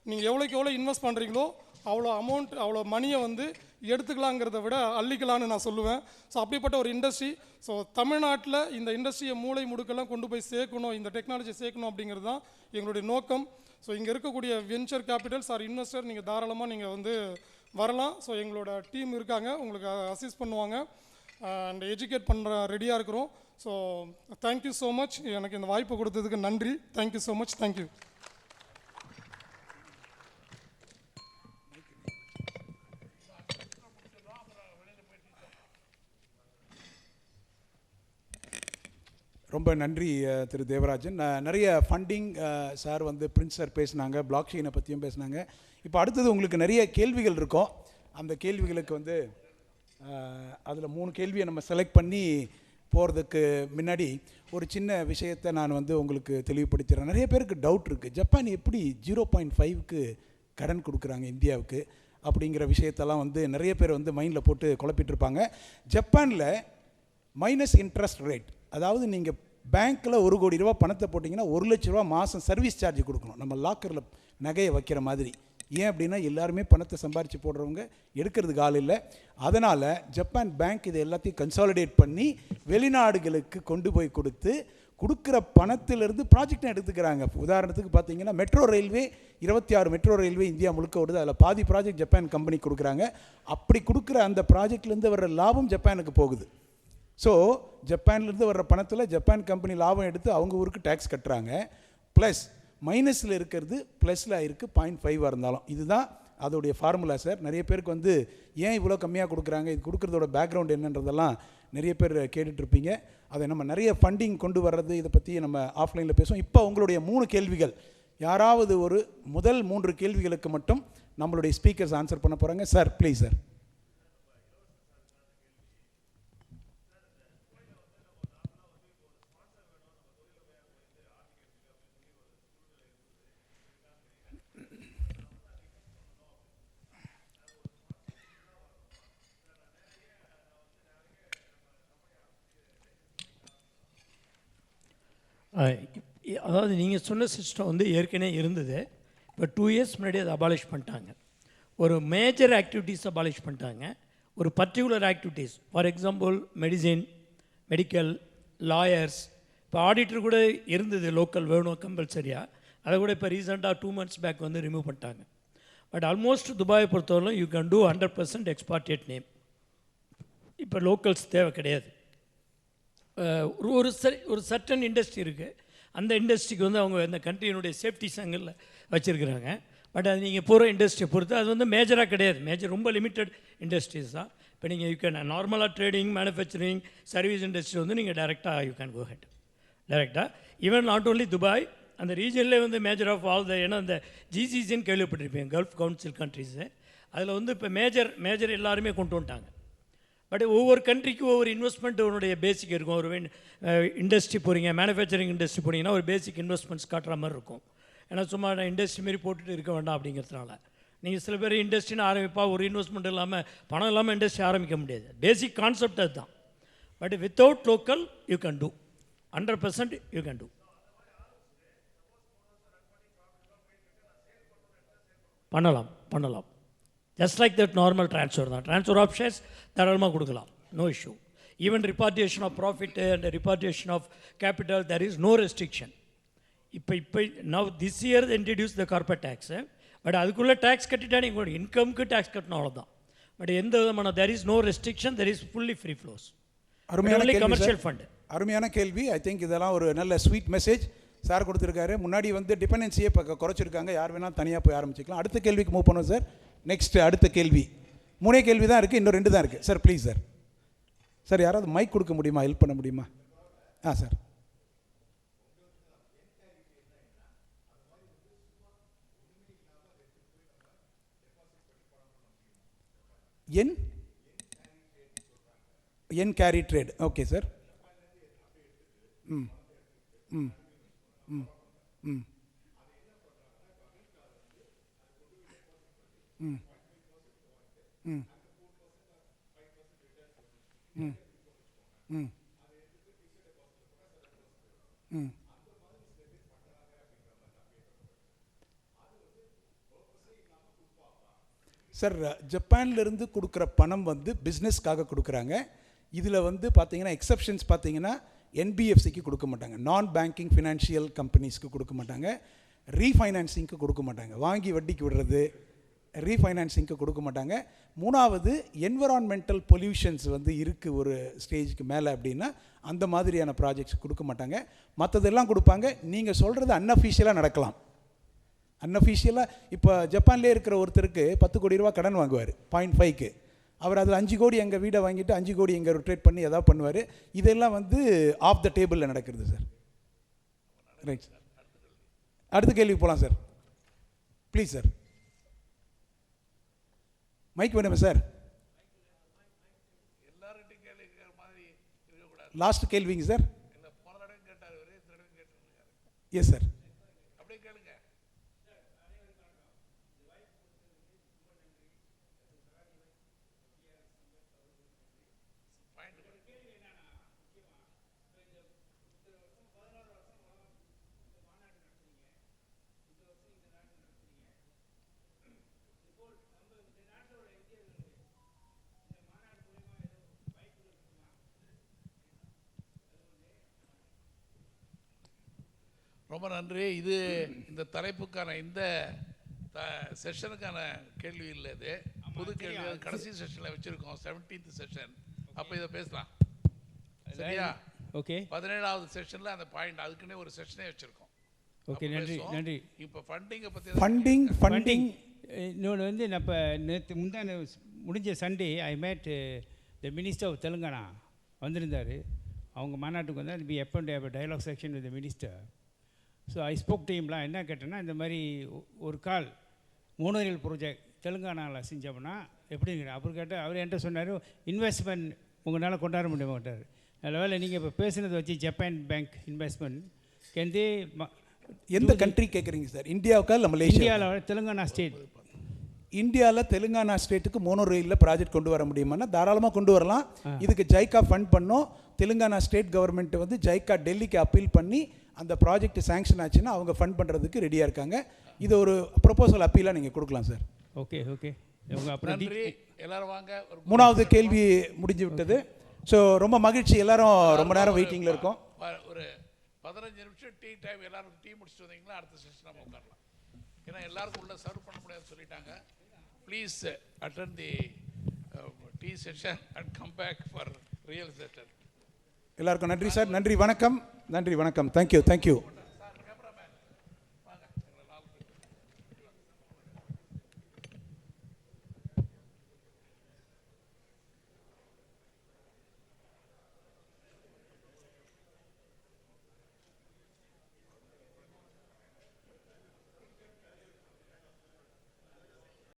நீங்கள் எவ்வளோக்கு எவ்வளோ இன்வெஸ்ட் பண்ணுறீங்களோ அவ்வளோ அமௌண்ட், அவ்வளோ மணியை வந்து எடுத்துக்கலாங்கிறத விட அள்ளிக்கலான்னு நான் சொல்லுவேன். ஸோ அப்படிப்பட்ட ஒரு இண்டஸ்ட்ரி. ஸோ தமிழ்நாட்டில் இந்த இண்டஸ்ட்ரியை மூளை முடுக்கெல்லாம் கொண்டு போய் சேர்க்கணும், இந்த டெக்னாலஜி சேர்க்கணும் அப்படிங்கிறது தான் எங்களுடைய நோக்கம். ஸோ இங்கே இருக்கக்கூடிய வெஞ்சர் கேபிட்டல்ஸ் ஆர் இன்வெஸ்டர் நீங்கள் தாராளமாக நீங்கள் வந்து வரலாம். ஸோ எங்களோட டீம் இருக்காங்க, உங்களுக்கு அசிஸ்ட் பண்ணுவாங்க அண்ட் எஜுகேட் பண்ணுற ரெடியாக இருக்கிறோம். So thank you so much. எனக்கு இந்த வாய்ப்பு கொடுத்ததுக்கு நன்றி. Thank you so much. தேங்க்யூ. ரொம்ப நன்றி திரு தேவராஜன். நிறைய ஃபண்டிங் சார் வந்து பிரின்ஸ் சார் பேசினாங்க, பிளாக் செயினை பற்றியும் பேசினாங்க. இப்போ அடுத்தது உங்களுக்கு நிறைய கேள்விகள் இருக்கும். அந்த கேள்விகளுக்கு வந்து அதில் 3 கேள்வியை நம்ம செலக்ட் பண்ணி போகிறதுக்கு முன்னாடி ஒரு சின்ன விஷயத்தை நான் வந்து உங்களுக்கு தெளிவுபடுத்துகிறேன். நிறைய பேருக்கு டவுட் இருக்குது, ஜப்பான் எப்படி 0.5க்கு கடன் கொடுக்குறாங்க இந்தியாவுக்கு அப்படிங்கிற விஷயத்தெல்லாம் வந்து நிறைய பேர் வந்து மைண்டில் போட்டு குழப்பிட்டுருப்பாங்க. ஜப்பானில் மைனஸ் இன்ட்ரெஸ்ட் ரேட், அதாவது நீங்கள் பேங்க்கில் 1 கோடி ரூபா பணத்தை போட்டிங்கன்னா 1 லட்ச ரூபா மாதம் சர்வீஸ் சார்ஜ் கொடுக்கணும், நம்ம லாக்கரில் நகையை வைக்கிற மாதிரி. ஏன் அப்படின்னா எல்லாருமே பணத்தை சம்பாரித்து போடுறவங்க எடுக்கிறதுக்கு ஆள் இல்லை. அதனால் ஜப்பான் பேங்க் இதை எல்லாத்தையும் கன்சாலிடேட் பண்ணி வெளிநாடுகளுக்கு கொண்டு போய் கொடுக்குற பணத்திலிருந்து ப்ராஜெக்டை எடுத்துக்கிறாங்க. உதாரணத்துக்கு பார்த்தீங்கன்னா metro railway 26 metro railway India முழுக்க வருது, அதில் பாதி ப்ராஜெக்ட் ஜப்பான் கம்பெனி கொடுக்குறாங்க. அப்படி கொடுக்குற அந்த ப்ராஜெக்ட்லேருந்து வர்ற லாபம் ஜப்பானுக்கு போகுது. ஸோ ஜப்பான்லேருந்து வர்ற பணத்தில் ஜப்பான் கம்பெனி லாபம் எடுத்து அவங்க ஊருக்கு டேக்ஸ் கட்டுறாங்க. ப்ளஸ் மைனஸில் இருக்கிறது ப்ளஸில் இருக்குது 0.5 இருந்தாலும். இதுதான் அதோடைய ஃபார்முலா சார். நிறைய பேருக்கு வந்து ஏன் இவ்வளோ கம்மியாக கொடுக்குறாங்க, இது கொடுக்குறதோட பேக்ரவுண்ட் என்னன்றதெல்லாம் நிறைய பேர் கேட்டுட்ருப்பீங்க. அதை நம்ம நிறைய ஃபண்டிங் கொண்டு வர்றது, இதை பற்றி நம்ம ஆஃப்லைனில் பேசுவோம். இப்போ உங்களுடைய 3 கேள்விகள், யாராவது ஒரு முதல் 3 கேள்விகளுக்கு மட்டும் நம்மளுடைய ஸ்பீக்கர்ஸ் ஆன்சர் பண்ண போகிறாங்க. Sir please sir. அதாவது நீங்கள் சொன்ன சிஸ்டம் வந்து ஏற்கனவே இருந்தது. இப்போ 2 இயர்ஸ் முன்னாடி அதை அபாலிஷ் பண்ணிட்டாங்க. ஒரு மேஜர் ஆக்டிவிட்டீஸ் அபாலிஷ் பண்ணிட்டாங்க, ஒரு particular activities. For example medicine, medical, lawyers. இப்போ ஆடிட்டர் கூட இருந்தது லோக்கல் வேணும் கம்பல்சரியாக, அதை கூட இப்போ ரீசெண்டாக 2 months பேக் வந்து ரிமூவ் பண்ணிட்டாங்க. பட் ஆல்மோஸ்ட் துபாயை பொறுத்தவரைக்கும் யூ கேன் டூ 100% எக்ஸ்பார்டேட் நேம். இப்போ லோக்கல்ஸ் தேவை கிடையாது. ஒரு சர்டன் இண்டஸ்ட்ரி இருக்குது, அந்த இண்டஸ்ட்ரிக்கு வந்து அவங்க இந்த கண்ட்ரியினுடைய சேஃப்டி சங்கில் வச்சுருக்கிறாங்க. பட் அது நீங்கள் போகிற இண்டஸ்ட்ரியை பொறுத்து அது வந்து மேஜராக கிடையாது. மேஜர் ரொம்ப லிமிட்டட் இண்டஸ்ட்ரீஸ் தான். இப்போ நீங்கள் யூ கேன் நார்மலாக ட்ரேடிங், மேனுஃபேக்சரிங், சர்வீஸ் இண்டஸ்ட்ரி வந்து நீங்கள் டேரெக்டாக யூ கேன் கோ ஹெட் டேரெக்டாக. ஈவன் நாட் ஓன்லி துபாய், அந்த ரீஜன்லேயே வந்து மேஜர் ஆஃப் ஆல் த, ஏன்னா அந்த ஜிசிசின்னு கேள்விப்பட்டிருப்பேன், கல்ஃப் கவுன்சில் கண்ட்ரிஸு. அதில் வந்து இப்போ மேஜர் எல்லாருமே கொண்டு வந்துட்டாங்க. பட் ஒவ்வொரு கண்ட்ரிக்கும் ஒவ்வொரு இன்வெஸ்ட்மெண்ட்டோடைய பேசிக் இருக்கும். ஒரு இண்டஸ்ட்ரி போகிறீங்க, மேனுஃபேக்சரிங் இண்டஸ்ட்ரி போனீங்கன்னா ஒரு பேசிக் இன்வெஸ்ட்மெண்ட்ஸ் காட்டுற மாதிரி இருக்கும். ஏன்னா சும்மா நான் இண்டஸ்ட்ரி மாரி போட்டுட்டு இருக்க வேண்டாம் அப்படிங்கிறதுனால. நீங்கள் சில பேர் இண்டஸ்ட்ரின்னு ஆரம்பிப்பா, ஒரு இன்வெஸ்ட்மெண்ட் இல்லாமல் பணம் இல்லாமல் இண்டஸ்ட்ரி ஆரம்பிக்க முடியாது. பேசிக் கான்செப்ட் அதுதான். But without local you can do 100% you can do. பண்ணலாம். Just like that normal transfer தான். ட்ரான்ஸ்ஃபர் ஆஃப் ஷேர்ஸ் தாராளமாக கொடுக்கலாம், no issue. Even repatriation of profit and repatriation of capital, there is no restriction. இப்போ now this year introduce the corporate tax. But அதுக்குள்ளே tax கட்டிட்டா நீங்கள் இன்கம்க்கு tax கட்டணும், அவ்வளோதான். பட் எந்த விதமான there is no restriction, there is fully free flows. அருமையான கமர்ஷியல் ஃபண்டு. அருமையான கேள்வி. ஐ திங்க் இதெல்லாம் ஒரு நல்ல ஸ்வீட் மெசேஜ் சார் கொடுத்துருக்காரு. முன்னாடி வந்து டிபெண்டன்சியே இப்போ குறைச்சிருக்காங்க, யார் வேணாலும் தனியாக போய் ஆரம்பிச்சிக்கலாம். அடுத்த கேள்விக்கு மூவ் பண்ணுவோம் சார். நெக்ஸ்ட் அடுத்த கேள்வி 3 கேள்வி தான் இருக்குது, இன்னும் 2 தான் இருக்குது சார். Please sir. சார் யாராவது மைக் கொடுக்க முடியுமா, ஹெல்ப் பண்ண முடியுமா? சார். என் கேரி ட்ரேட். Okay sir. ம் ம் ம் ம் ம் ம் ம் ம் ம் சார், ஜப்பான்லேருந்து கொடுக்குற பணம் வந்து பிஸ்னஸ்க்காக கொடுக்குறாங்க. இதில் வந்து பார்த்தீங்கன்னா எக்ஸப்ஷன்ஸ் பார்த்தீங்கன்னா என்பிஎஃப்சிக்கு கொடுக்க மாட்டாங்க, நான் பேங்கிங் ஃபினான்ஷியல் கம்பெனிஸ்க்கு கொடுக்க மாட்டாங்க, ரீஃபைனான்சிங்க்கு கொடுக்க மாட்டாங்க, வாங்கி வட்டிக்கு விடுறது ரீஃபைனான்சிங்க்கு கொடுக்க மாட்டாங்க. 3வது என்விரான்மெண்டல் பொல்யூஷன்ஸ் வந்து இருக்குது ஒரு ஸ்டேஜுக்கு மேலே அப்படின்னா அந்த மாதிரியான ப்ராஜெக்ட்ஸ் கொடுக்க மாட்டாங்க. மற்றதெல்லாம் கொடுப்பாங்க. நீங்கள் சொல்கிறது அன்அஃபிஷியலாக நடக்கலாம். அன்அஃபிஷியலாக இப்போ ஜப்பான்லேயே இருக்கிற ஒருத்தருக்கு 10 கோடி ரூபா கடன் வாங்குவார் 0.5க்கு. அவர் அதில் 5 கோடி எங்கள் வீடை வாங்கிட்டு 5 கோடி எங்கே ரொட்டேட் பண்ணி எதாவது பண்ணுவார். இதெல்லாம் வந்து ஆஃப் த டேபிளில் நடக்கிறது சார். Right sir. அடுத்த கேள்வி போகலாம் சார். Please sir. மைக் வேணுமா சார்? லாஸ்ட் கேள்விங்க சார். Yes sir. ரொம்ப நன்றி. இது இந்த தலைப்புக்கான இந்த செஷனுக்கான கேள்வி இல்லை, இது புது கேள்வி. கடைசி செஷனில் வச்சுருக்கோம், 17th செஷன். அப்போ இதை பேசலாம், சரியா? ஓகே. 17வது செஷனில் அந்த பாயிண்ட் அதுக்குன்னே ஒரு செஷனே வச்சுருக்கோம். ஓகே, நன்றி. இப்போ ஃபண்டிங்கை பற்றி ஃபண்டிங் இன்னொன்று வந்து நான் இப்போ நேற்று முந்தான முடிஞ்ச Sunday I met the minister of Telangana வந்திருந்தார். அவங்க மாநாட்டுக்கு வந்தால் வி எப்போ dialogue session with the minister. So I spoke டீம்லாம் என்ன கேட்டேன்னா, இந்த மாதிரி ஒரு கால் மோனோரியல் ப்ராஜெக்ட் தெலுங்கானாவில் செஞ்சோம்னா எப்படிங்கிற அப்புறம் கேட்டால் அவர் என்கிட்ட சொன்னார், இன்வெஸ்ட்மெண்ட் உங்களால் கொண்டாட முடிய மாட்டார். நல்ல வேலை நீங்கள் இப்போ பேசுனதை வச்சு ஜப்பான் பேங்க் இன்வெஸ்ட்மெண்ட் கேந்தே எந்த கண்ட்ரி கேட்குறீங்க சார்? இந்தியாவுக்கா இல்லை மலேசியா? இந்தியாவில் தெலுங்கானா ஸ்டேட். இந்தியாவில் தெலுங்கானா ஸ்டேட்டுக்கு மோனோ ரயிலில் ப்ராஜெக்ட் கொண்டு வர முடியுமானா தாராளமாக கொண்டு வரலாம். இதுக்கு ஜைக்கா ஃபண்ட் பண்ணோம். தெலுங்கானா ஸ்டேட் கவர்மெண்ட் வந்து ஜைக்கா டெல்லிக்கு அப்பீல் பண்ணி அந்த ப்ராஜெக்ட் சேங்ஷன் ஆச்சுன்னா அவங்க ஃபண்ட் பண்ணுறதுக்கு ரெடியாக இருக்காங்க. இது ஒரு ப்ரொபோசல் அப்பீலாக நீங்கள் கொடுக்கலாம் சார். ஓகே. நன்றி. எல்லாரும் வாங்க. 3வது கேள்வி முடிஞ்சு விட்டது. ஸோ ரொம்ப மகிழ்ச்சி. எல்லாரும் ரொம்ப நேரம் வெயிட்டிங்கில் இருக்கோம். ஒரு 15 நிமிஷம் டீ டைம். எல்லாரும் டீ முடிச்சுட்டு வந்தீங்கன்னா அடுத்த செஷன் நம்ம உட்காரலாம். ஏன்னா எல்லாருக்கும் உள்ள சர்வ் பண்ண முடியாதுன்னு சொல்லிட்டாங்க. Please attend the tea session and come back for real session. எல்லாருக்கும் நன்றி சார். நன்றி, வணக்கம். தேங்க்யூ.